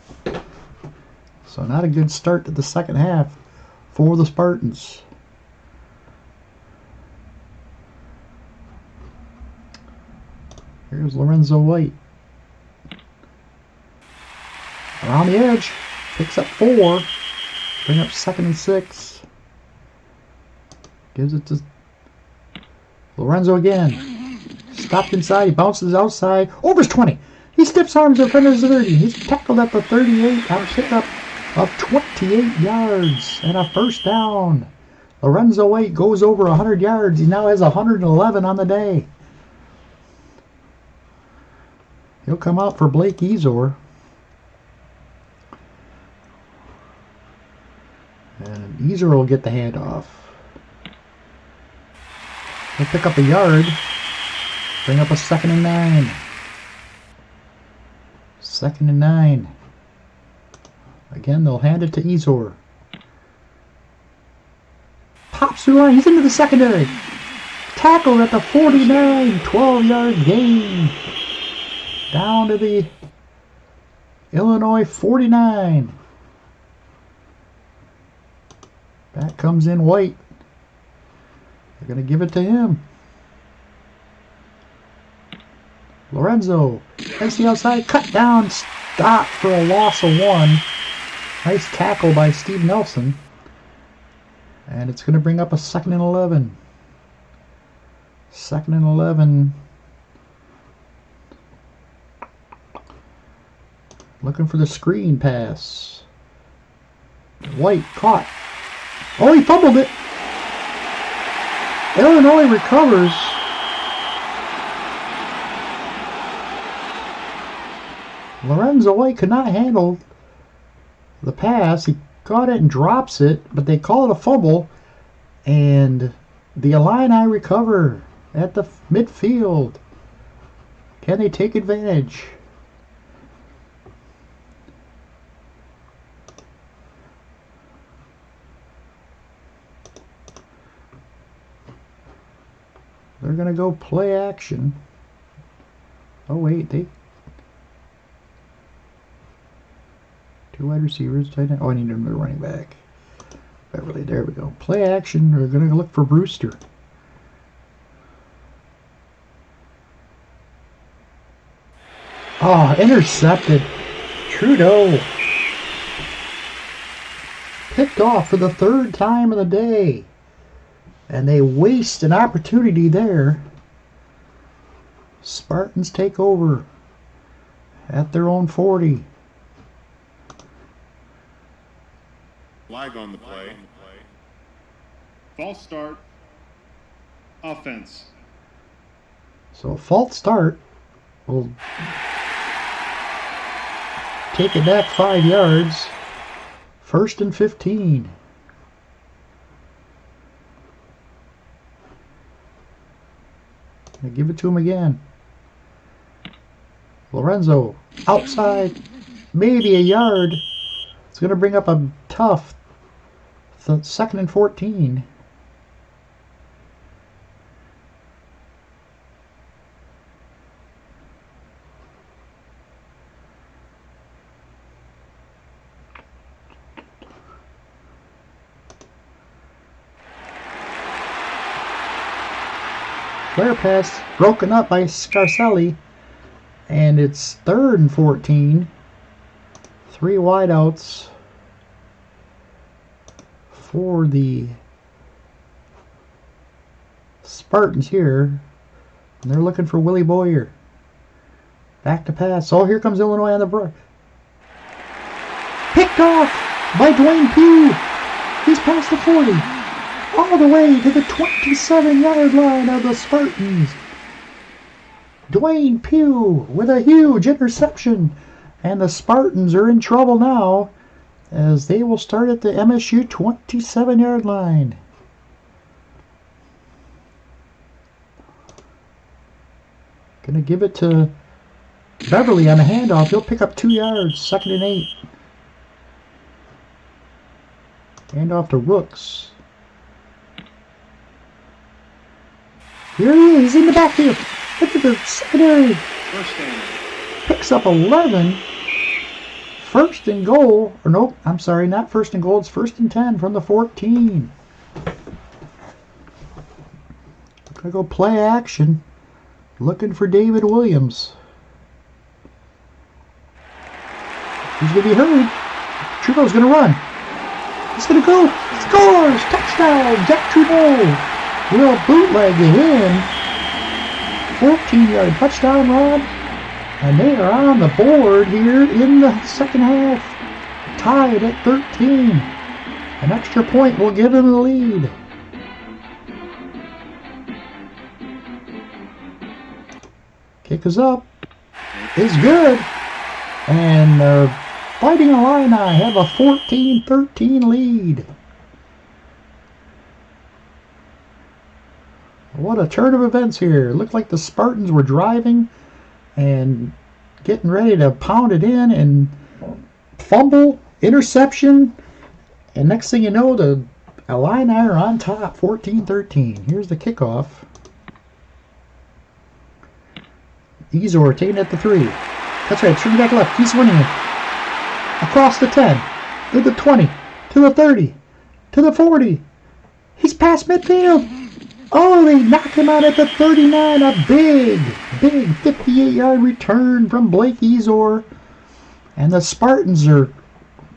So not a good start to the second half for the Spartans. Here's Lorenzo White. Around the edge. Picks up 4. Bring up 2nd and 6. Gives it to Lorenzo again. Stopped inside. He bounces outside. Over his 20. He stiffs arms in front of his 30. He's tackled at the 38. Out pickup of 28 yards and a first down. Lorenzo White goes over 100 yards. He now has 111 on the day. He'll come out for Blake Ezor. And Ezor will get the handoff. He'll pick up a yard. Bring up a 2nd and 9. 2nd and 9. Again, they'll hand it to Ezor. Pops through line. He's into the secondary. Tackled at the 49. 12-yard gain. Down to the Illinois 49. Back comes in White. They're going to give it to him. Lorenzo. That's the outside. Cut down. Stop for a loss of 1. Nice tackle by Steve Nelson. And it's going to bring up a 2nd and 11. 2nd and 11. Looking for the screen pass. White caught. Oh, he fumbled it. Illinois recovers. Lorenzo White could not handle the pass. He caught it and drops it, but they call it a fumble. And the Illini recover at the midfield. Can they take advantage? They're going to go play action. Oh, wait. Two wide receivers. Tight end. Oh, I need another running back. Beverly, there we go. Play action. They're going to look for Brewster. Oh, intercepted. Trudeau. Picked off for the 3rd time of the day. And they waste an opportunity there. Spartans take over at their own 40. Flag on the play. False start. Offense. So a false start will take it back 5 yards. 1st and 15. They give it to him again. Lorenzo outside, maybe a yard. It's going to bring up a tough 2nd and 14. Flare pass broken up by Scarcelli, and it's 3rd and 14. 3 wideouts for the Spartans here, and they're looking for Willie Boyer. Back to pass. Oh, here comes Illinois on the break. Picked off by Dwayne Pugh. He's past the 40. All the way to the 27-yard line of the Spartans. Dwayne Pugh with a huge interception. And the Spartans are in trouble now as they will start at the MSU 27-yard line. Going to give it to Beverly on a handoff. He'll pick up 2 yards. 2nd and 8. Handoff to Rooks. Here he is in the backfield. Look at the secondary. First down. Picks up 11. 1st and goal. Or nope, I'm sorry, not 1st and goal. It's 1st and 10 from the 14. Gonna go play action. Looking for David Williams. He's gonna be hurried. Trudeau's gonna run. He's gonna go. Scores! Touchdown! Jack Trudeau. will bootleg it in. 14-yard touchdown run. And they are on the board here in the second half. Tied at 13. An extra point will give them the lead. Kick is up. Is good. And Fighting Illini have a 14-13 lead. What a turn of events here. It looked like the Spartans were driving and getting ready to pound it in, and fumble, interception, and next thing you know, the Illini are on top, 14-13. Here's the kickoff. Ezor taking it at the 3. That's right, turn back left. He's winning it. Across the 10, to the 20, to the 30, to the 40. He's past midfield. Oh, they knock him out at the 39. A big 58-yard return from Blake Ezor. And the Spartans are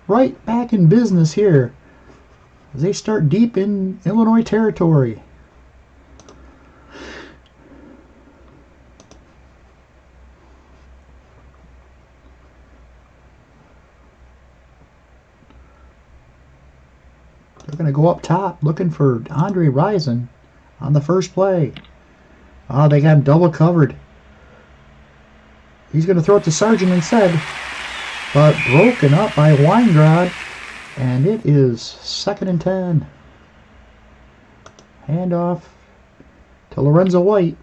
right back in business here as they start deep in Illinois territory. They're going to go up top looking for Andre Rison on the first play. Oh, they got him double covered. He's going to throw it to Sargent instead, but broken up by Weingrod, and it is 2nd and 10. Handoff to Lorenzo White.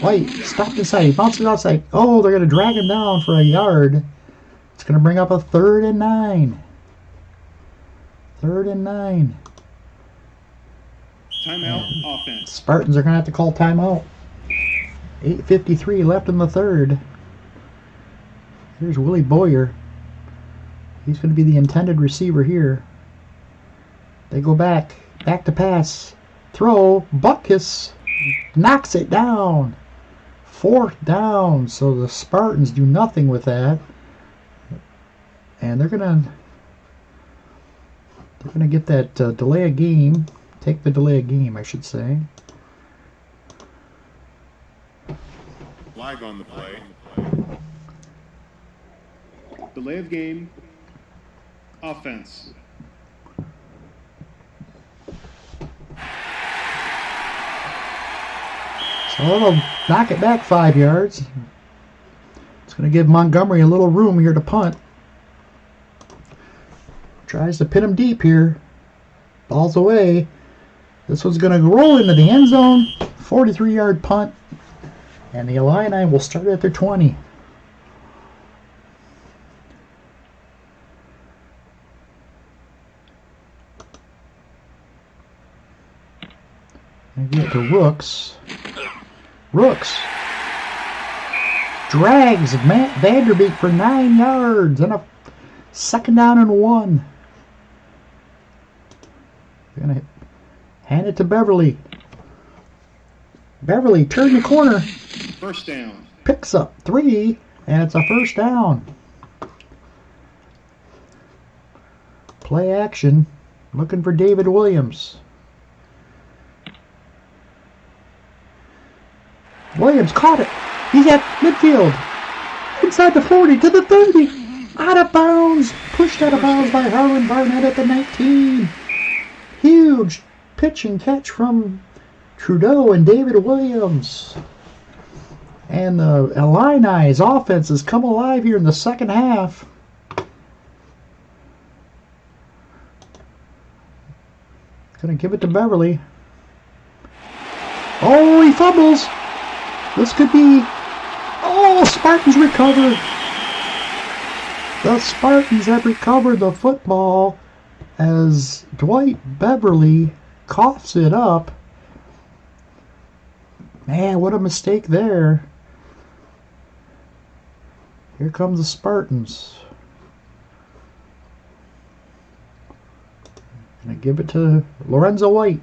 White stopped inside. He bounces outside. Oh, they're going to drag him down for a yard. It's going to bring up a 3rd and 9. 3rd and 9. Timeout offense. Spartans are going to have to call timeout. 8:53 left in the 3rd. Here's Willie Boyer. He's going to be the intended receiver here. They go back to pass. Throw. Butkus knocks it down. 4th down. So the Spartans do nothing with that. And they're going to get that delay of game. Take the delay of game, I should say. Flag on the play. Delay of game. Offense. So they'll knock it back 5 yards. It's going to give Montgomery a little room here to punt. Tries to pin him deep here. Ball's away. This one's going to roll into the end zone. 43-yard punt. And the Illini will start at their 20. And get to Rooks. Rooks drags Matt Vanderbeek for 9 yards and a 2nd down and 1. They're going to hand it to Beverly. Beverly turned the corner. 1st down. Picks up 3, and it's a 1st down. Play action. Looking for David Williams. Williams caught it. He's at midfield. Inside the 40 to the 30. Out of bounds. Pushed out of bounds by Harlan Barnett at the 19. Huge pitch and catch from Trudeau and David Williams. And the Illini's offense has come alive here in the second half. Gonna give it to Beverly. Oh, he fumbles. This could be... Oh, Spartans recover. The Spartans have recovered the football as Dwight Beverly coughs it up. Man, what a mistake there. Here comes the Spartans. Gonna give it to Lorenzo White.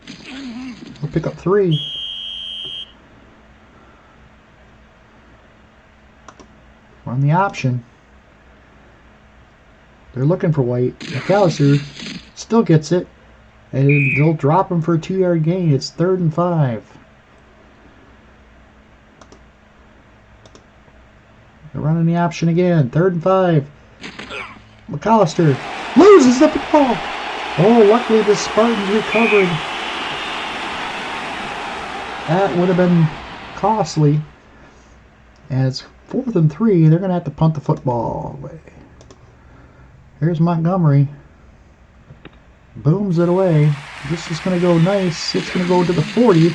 He'll pick up 3. Run the option. They're looking for White. McAllister still gets it. And they'll drop him for a 2-yard gain. It's 3rd and 5. They're running the option again. 3rd and 5. McAllister loses the football. Oh, luckily the Spartans recovered. That would have been costly. And it's 4th and 3. They're going to have to punt the football away. Here's Montgomery. Booms it away. This is going to go nice. It's going to go to the 40.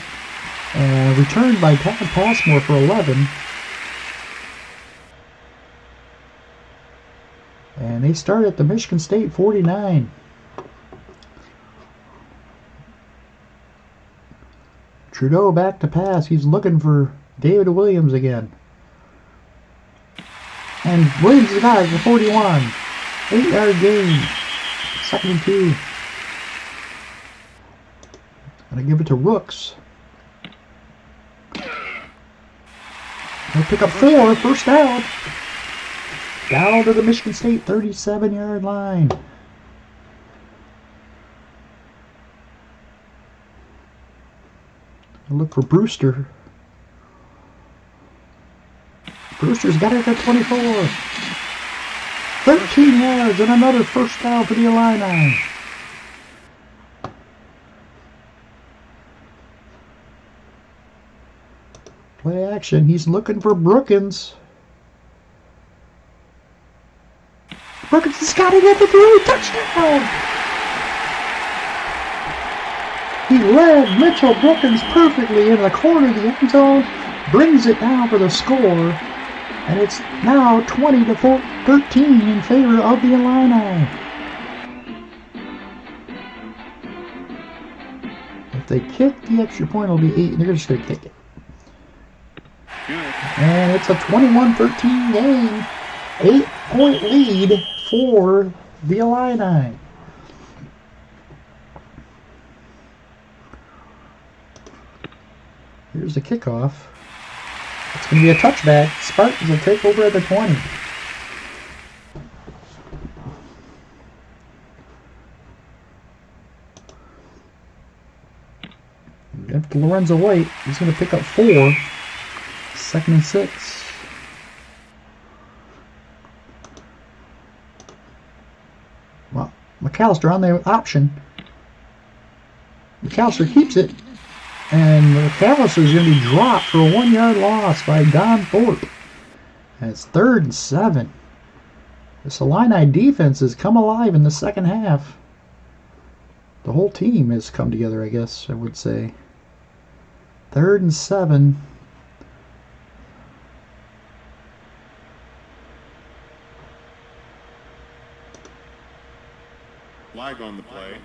And returned by Pat Passmore for 11. And they start at the Michigan State 49. Trudeau back to pass. He's looking for David Williams again. And Williams has got it for 41. 8-yard gain. 2nd and 2. Gonna give it to Rooks. He'll pick up 4. First down. Down to the Michigan State 37-yard line. Look for Brewster. Brewster's got it at 24. 13 yards and another first down for the Illini. Play action. He's looking for Brookins. Brookins has got it at the 3. Touchdown! He led Mitchell Brookins perfectly in the corner of the end zone. Brings it down for the score. And it's now 20-13 in favor of the Illini. If they kick the extra point, it'll be 8. They're just going to kick it. And it's a 21-13 game. 8-point lead for the Illini. Here's the kickoff. It's going to be a touchback. Spartans will take over at the 20. Get to Lorenzo White. He's going to pick up 4. 2nd and 6. Well, McAllister on the option. McAllister keeps it. And McAllister is going to be dropped for a 1-yard loss by Don Thorpe. And it's 3rd and 7. This Illini defense has come alive in the second half. The whole team has come together, I guess I would say. 3rd and 7. Flag on the play.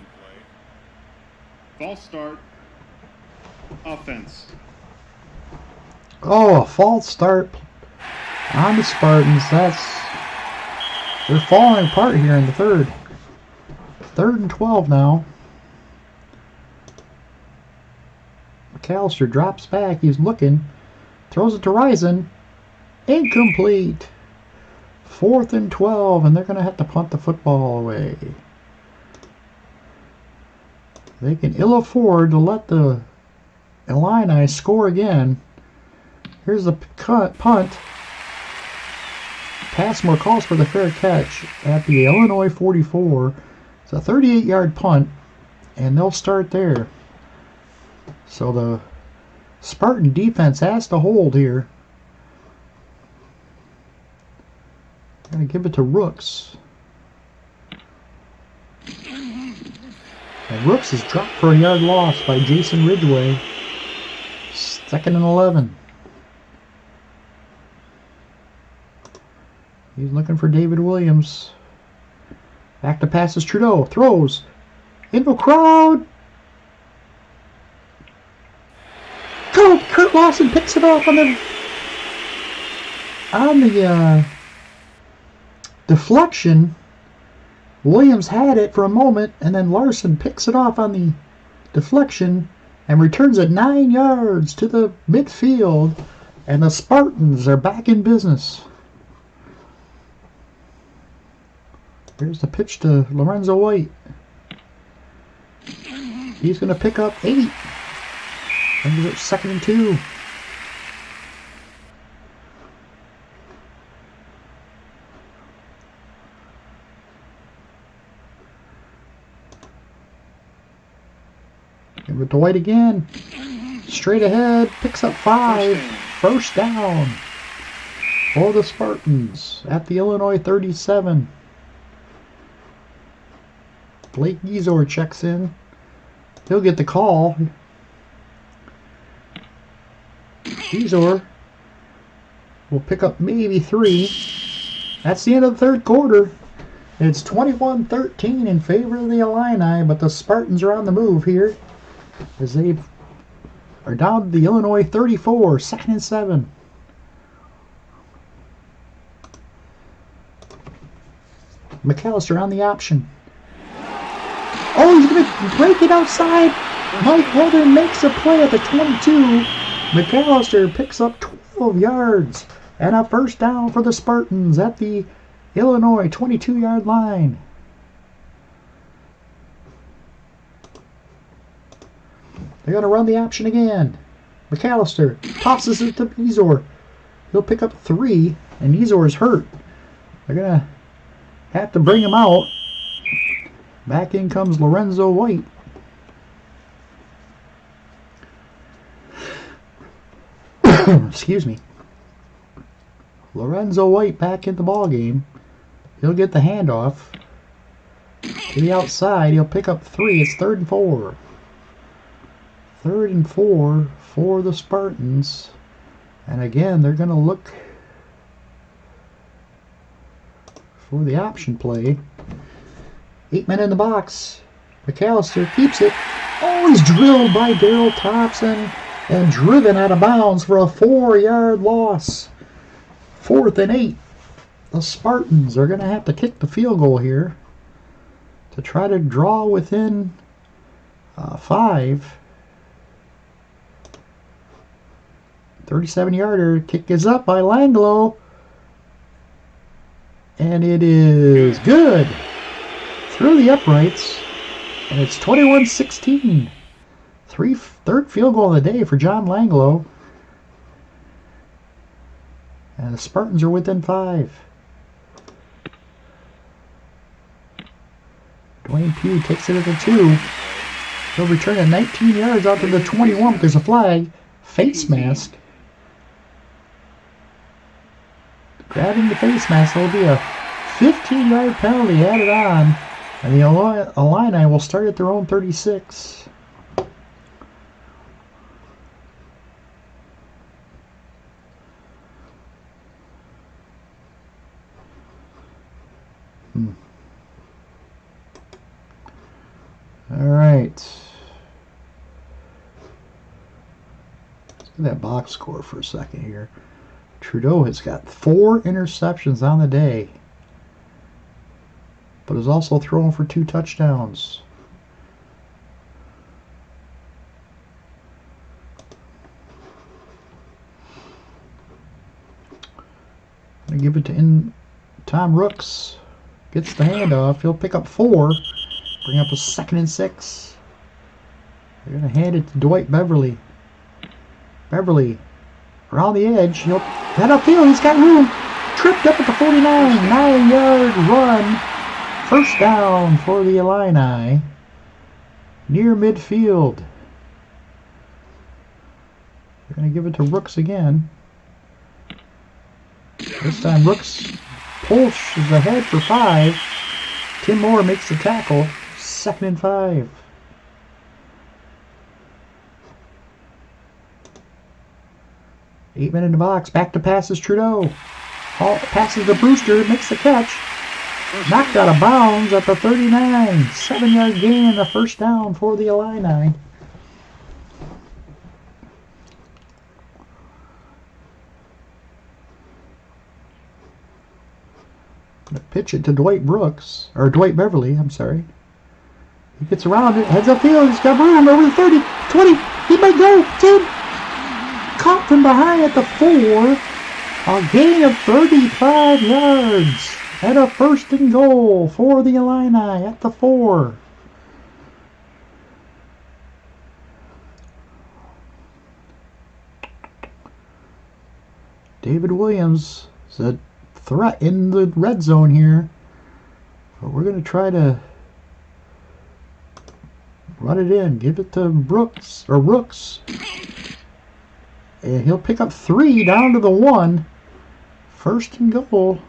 False start. Offense. Oh, a false start on the Spartans. They're falling apart here in the 3rd. 3rd and 12 now. McAllister drops back. He's looking. Throws it to Rison. Incomplete. 4th and 12, and they're going to have to punt the football away. They can ill afford to let the Illini score again. Here's the punt. Passmore calls for the fair catch at the Illinois 44. It's a 38-yard punt, and they'll start there. So the Spartan defense has to hold here. Going to give it to Rooks. And Rooks is dropped for a yard loss by Jason Ridgway. 2nd and 11. He's looking for David Williams. Back to passes Trudeau. Throws. Into a crowd. Kurt Lawson picks it off on the deflection. Williams had it for a moment, and then Larson picks it off on the deflection and returns it 9 yards to the midfield, and the Spartans are back in business. Here's the pitch to Lorenzo White. He's going to pick up 8. Brings up 2nd and 2. Give it to White again. Straight ahead. Picks up 5. First down for the Spartans at the Illinois 37. Blake Gizor checks in. He'll get the call. Gizor will pick up maybe 3. That's the end of the third quarter. It's 21-13 in favor of the Illini, but the Spartans are on the move here as they are down to the Illinois 34, 2nd and 7. McAllister on the option. Oh, he's going to break it outside. Mike Heather makes a play at the 22. McAllister picks up 12 yards and a first down for the Spartans at the Illinois 22-yard line. They're going to run the option again. McAllister tosses it to Gizor. He'll pick up 3, and Gizor's hurt. They're going to have to bring him out. Back in comes Lorenzo White. Excuse me. Lorenzo White back in the ball game. He'll get the handoff to the outside. He'll pick up 3. It's 3rd and 4. 3rd and 4 for the Spartans. And again, they're going to look for the option play. 8 men in the box. McAllister keeps it. Oh, he's drilled by Daryl Thompson and driven out of bounds for a 4-yard loss. 4th and 8. The Spartans are going to have to kick the field goal here to try to draw within 5. 37-yarder. Kick is up by Langlo. And it is good. Through the uprights. And it's 21-16. Third field goal of the day for John Langlo. And the Spartans are within 5. Dwayne Pugh takes it at the 2. He'll return it 19 yards out to the 21, but there's a flag. Face mask. Grabbing the face mask, there will be a 15-yard penalty added on. And the Illini will start at their own 36. All right. Let's get that box score for a second here. Trudeau has got 4 interceptions on the day, but is also thrown for 2 touchdowns. Gonna give it to Tom Rooks. Gets the handoff. He'll pick up 4. Bring up a 2nd and 6. They're going to hand it to Dwight Beverly. Beverly around the edge. He'll head upfield. He's got room. Tripped up at the 49. 9-yard run. First down for the Illini. Near midfield. They're going to give it to Rooks again. This time Rooks pushes ahead for 5. Tim Moore makes the tackle. 2nd and 5. Eight men in the box. Back to passes Trudeau. Passes to Brewster. Makes the catch. Knocked out of bounds at the 39. 7-yard gain and a first down for the Illini. Gonna pitch it to Dwight Beverly, I'm sorry. He gets around it, heads upfield, he's got room over the 30, 20, he might go, 10. Caught from behind at the 4. A gain of 35 yards. And a 1st and goal for the Illini at the 4. David Williams is a threat in the red zone here. But we're going to try to run it in. Give it to Rooks. And he'll pick up 3 down to the 1. First and goal.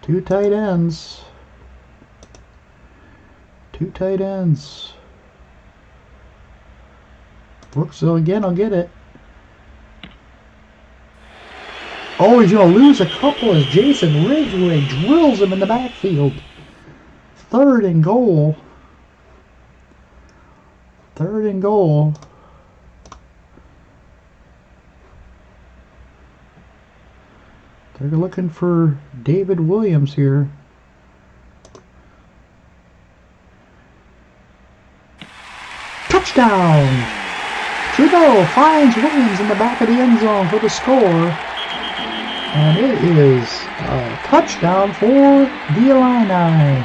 2 tight ends. Brooks again, I'll get it. Oh, he's going to lose a couple as Jason Ridgway drills him in the backfield. 3rd and goal. They're looking for David Williams here. Touchdown! Trudeau finds Williams in the back of the end zone for the score. And it is a touchdown for the Illini.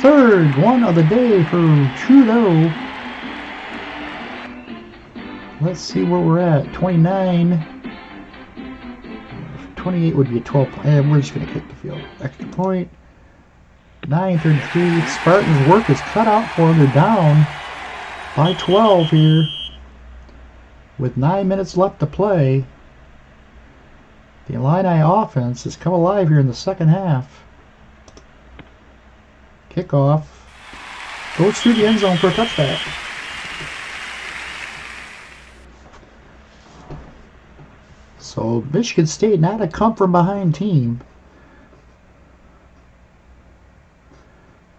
3rd one of the day for Trudeau. Let's see where we're at. 29. 28 would be a 12. And we're just going to kick the field. Extra point. 9:33. Spartans' work is cut out for them. They're down by 12 here. With 9 minutes left to play. The Illini offense has come alive here in the second half. Kickoff. Goes through the end zone for a touchback. So Michigan State not a come from behind team.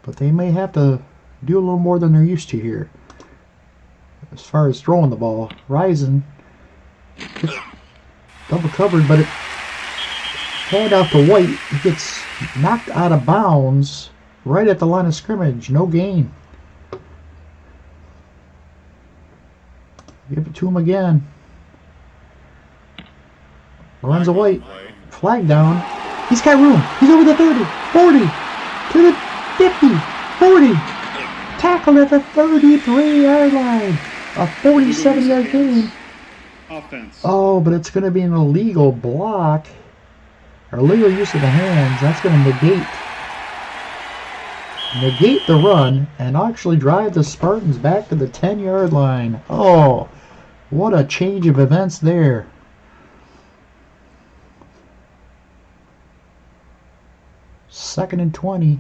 But they may have to do a little more than they're used to here. As far as throwing the ball. Rising. Double covered, but it hand off to White. He gets knocked out of bounds right at the line of scrimmage. No gain. Give it to him again. Lorenzo White. Flag down. He's got room. He's over the 30. 40. To the 50. 40. Tackled at the 33-yard line. A 47-yard gain. Offense. Oh, but it's going to be an illegal block. Or illegal use of the hands. That's going to negate the run and actually drive the Spartans back to the 10-yard line. Oh, what a change of events there. Second and 20.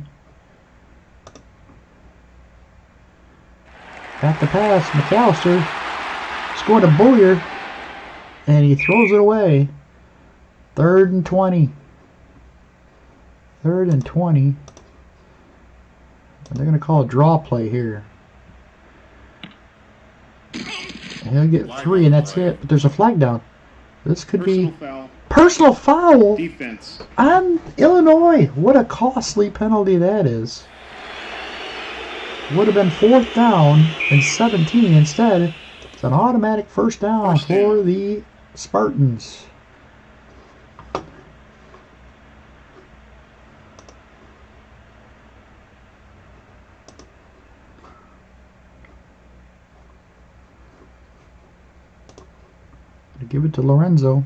Back to pass. McAllister. Scored a Boyer. And he throws it away. 3rd and 20. 3rd and 20. And they're going to call a draw play here. And he'll get 3 and that's it. But there's a flag down. This could be personal foul Defense. on Illinois. What a costly penalty that is. Would have been 4th down and 17. Instead, it's an automatic first down for the Spartans. Give it to Lorenzo.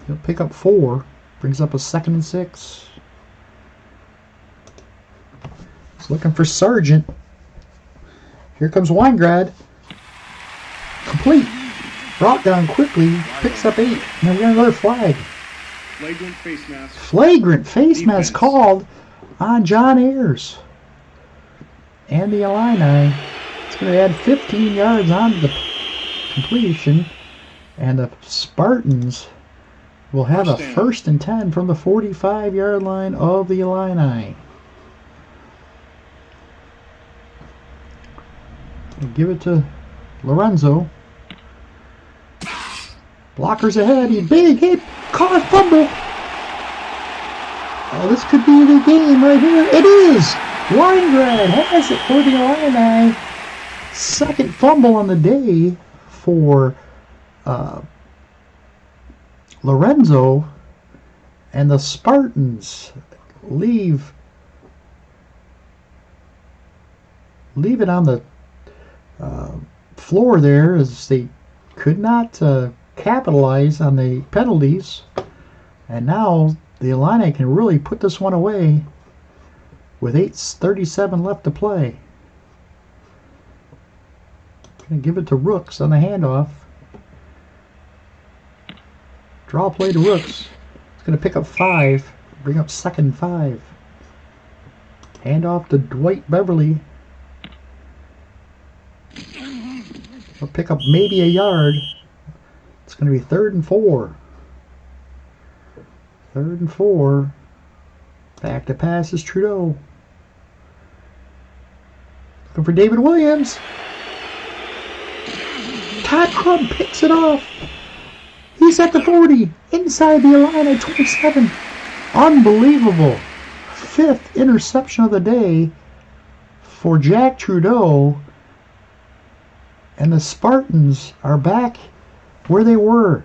He'll pick up 4. Brings up a 2nd and 6. He's looking for Sargent. Here comes Weingrad. Complete. Brought down quickly. Picks up 8. And then we got another flag. Flagrant face mask. Flagrant face mask called on John Ayers. And the Illini. It's going to add 15 yards onto the completion. And the Spartans will have a 1st and 10 from the 45-yard line of the Illini. We'll give it to Lorenzo. Blockers ahead. He's big hit. Caught a fumble. Oh, this could be the game right here. It is. Weingrad has it for the Illini. 2nd fumble on the day for Lorenzo, and the Spartans leave it on the floor there as they could not capitalize on the penalties. And now the Illini can really put this one away with 8:37 left to play. Gonna give it to Rooks on the handoff. Draw play to Rooks. It's gonna pick up 5. Bring up 2nd and 5. Handoff to Dwight Beverly. He'll pick up maybe a yard. It's gonna be 3rd and 4. 3rd and 4. Back to pass is Trudeau. Looking for David Williams. Todd Crumb picks it off. He's at the 40. Inside the Illini 27. Unbelievable. 5th interception of the day for Jack Trudeau. And the Spartans are back where they were.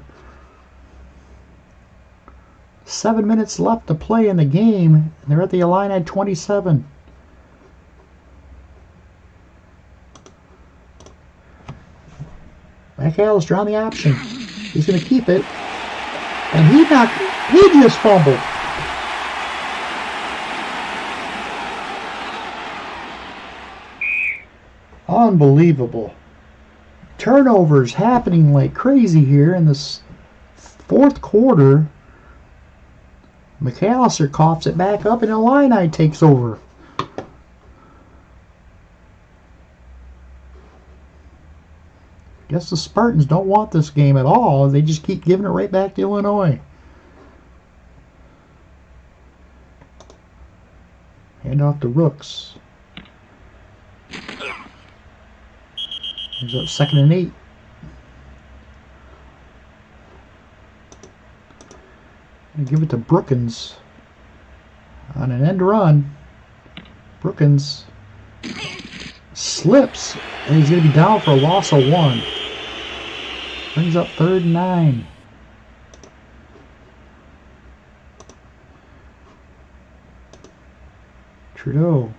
7 minutes left to play in the game. And they're at the Illini 27. McAllister on the option. He's going to keep it. And he just fumbled. Unbelievable. Turnovers happening like crazy here in this 4th quarter. McAllister coughs it back up and Illini takes over. Guess the Spartans don't want this game at all. They just keep giving it right back to Illinois. Hand off to Rooks. He's up 2nd and 8. And give it to Brookins on an end run. Brookins slips and he's going to be down for a loss of 1. Brings up 3rd and 9. Trudeau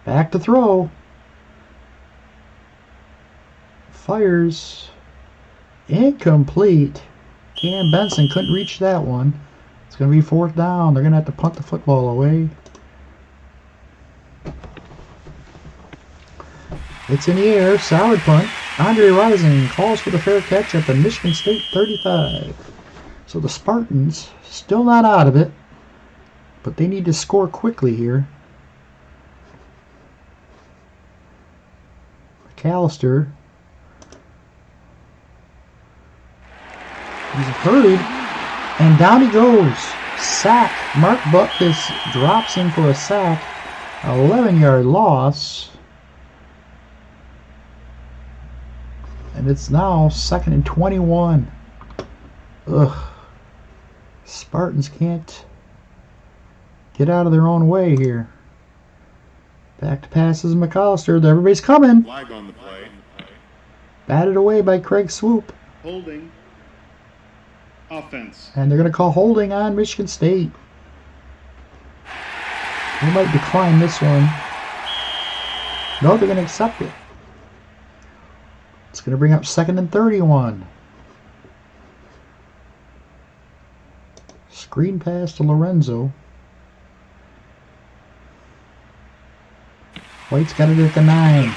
back to throw. Fires. Incomplete. Cam Benson couldn't reach that one. It's going to be 4th down. They're going to have to punt the football away. It's in the air. Solid punt. Andre Rising calls for the fair catch at the Michigan State 35. So the Spartans still not out of it, but they need to score quickly here. McAllister. He's hurried, and down he goes. Sack. Mark Butkus drops him for a sack. 11-yard loss. And it's now 2nd and 21. Ugh. Spartans can't get out of their own way here. Back to passes McAllister. Everybody's coming. Flag on the play. Batted away by Craig Swoop. Holding. Offense. And they're going to call holding on Michigan State. They might decline this one. No, they're going to accept it. It's going to bring up 2nd and 31. Screen pass to Lorenzo. White's got it at the 9.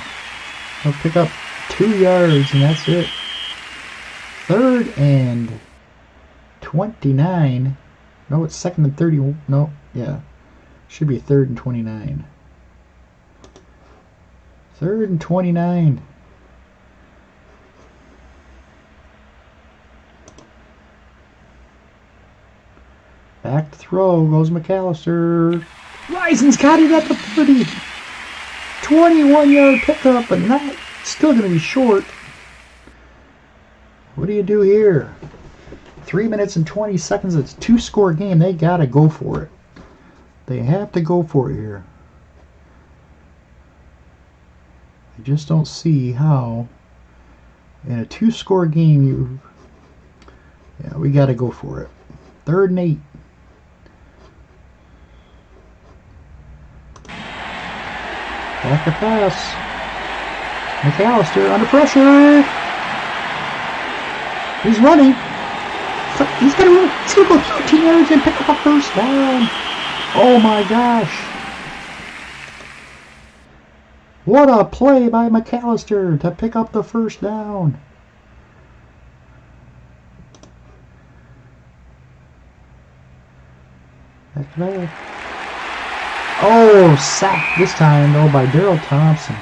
He'll pick up 2 yards, and that's it. 3rd and 29. No, it's 2nd and 30. No, yeah. Should be 3rd and 29. 3rd and 29. Back to throw goes McAllister. Rising's got it at the 30. 21-yard pickup, but not still going to be short. What do you do here? 3 minutes and 20 seconds. It's a 2-score game. They got to go for it. They have to go for it here. I just don't see how in a 2-score game we got to go for it. 3rd and 8. Back to pass. McAllister under pressure. He's running. He's going to run. He's going to go 13 yards and pick up a first down. Oh my gosh. What a play by McAllister to pick up the first down. Oh, sacked this time though by Darrell Thompson.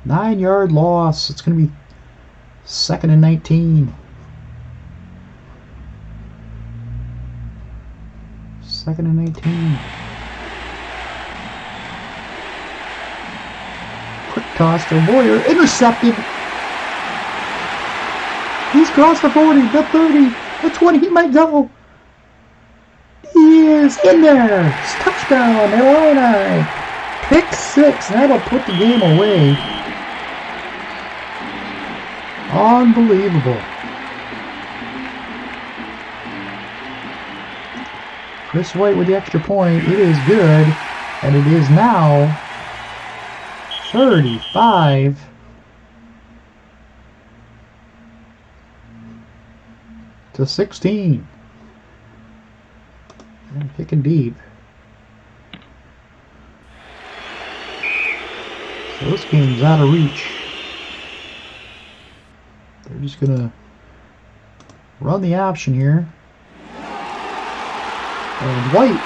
Nine-yard loss. It's going to be 2nd and 19. 2nd and 19. Quick toss to Boyer. Intercepted. He's crossed the 40, the 30, the 20. He might go. He is in there. It's touchdown, Illini. Pick 6. That'll put the game away. Unbelievable. Chris White with the extra point. It is good. And it is now 35 to 16. And kicking deep. So this game's out of reach. They're just going to run the option here. And White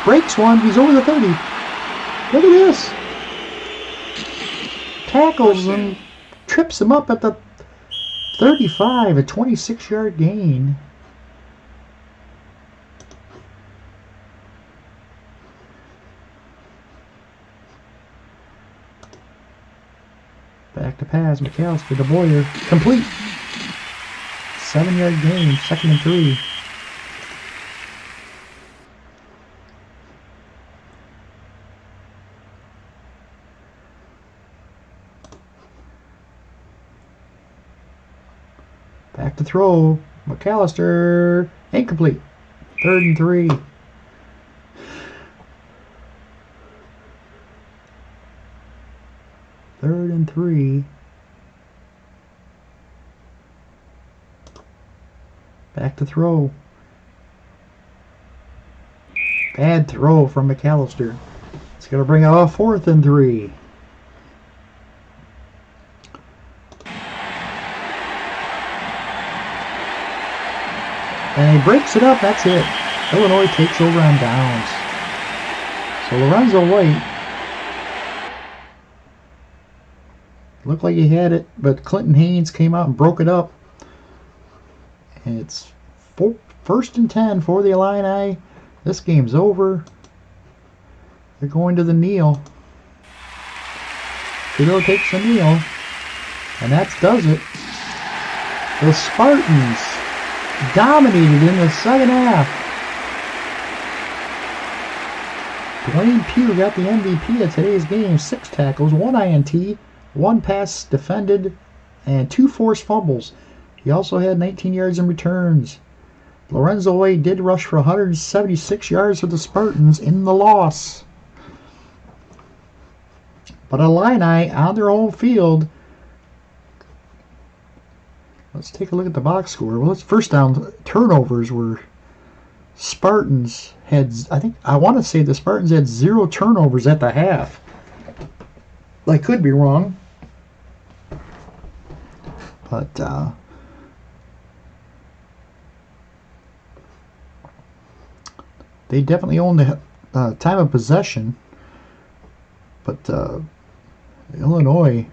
breaks one. He's over the 30. Look at this. Tackles him, trips him up at the 35, a 26-yard gain. Back to pass, McAllister to Boyer. Complete. 7-yard gain, 2nd and 3. Back to throw. McAllister. Incomplete. 3rd and 3. Third and 3. Back to throw. Bad throw from McAllister. It's going to bring out a 4th and 3. And he breaks it up. That's it. Illinois takes over on downs. So Lorenzo White looked like he had it, but Clinton Haynes came out and broke it up. And it's 1st and 10 for the Illini. This game's over. They're going to the kneel. Trudeau takes the kneel. And that does it. The Spartans dominated in the second half. Dwayne Pugh got the MVP of today's game. 6 tackles, 1 INT, 1 pass defended, and 2 forced fumbles. He also had 19 yards in returns. Lorenzo White did rush for 176 yards for the Spartans in the loss. But Illini on their own field. Let's take a look at the box score. Well, it's first down turnovers were Spartans had, I want to say the Spartans had 0 turnovers at the half. I could be wrong. But they definitely owned the time of possession. But Illinois'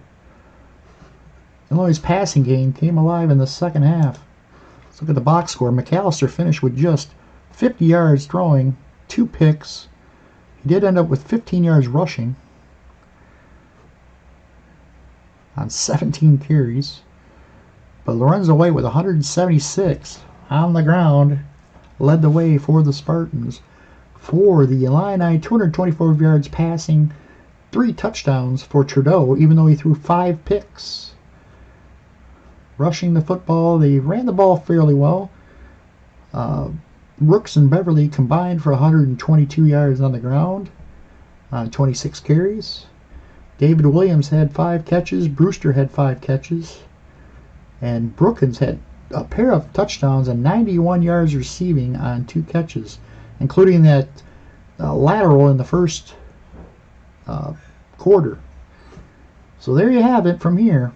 passing game came alive in the second half. Let's look at the box score. McAllister finished with just 50 yards throwing, 2 picks. He did end up with 15 yards rushing on 17 carries. But Lorenzo White with 176 on the ground led the way for the Spartans. For the Illini, 224 yards passing, 3 touchdowns for Trudeau, even though he threw 5 picks. Rushing the football, they ran the ball fairly well. Rooks and Beverly combined for 122 yards on the ground. on 26 carries. David Williams had 5 catches. Brewster had 5 catches. And Brookins had a pair of touchdowns and 91 yards receiving on 2 catches, including that lateral in the first quarter. So there you have it from here.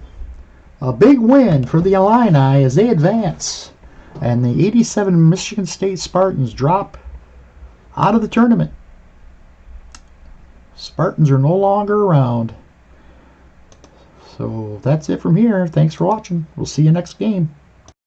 A big win for the Illini as they advance. And the 87 Michigan State Spartans drop out of the tournament. Spartans are no longer around. So that's it from here. Thanks for watching. We'll see you next game.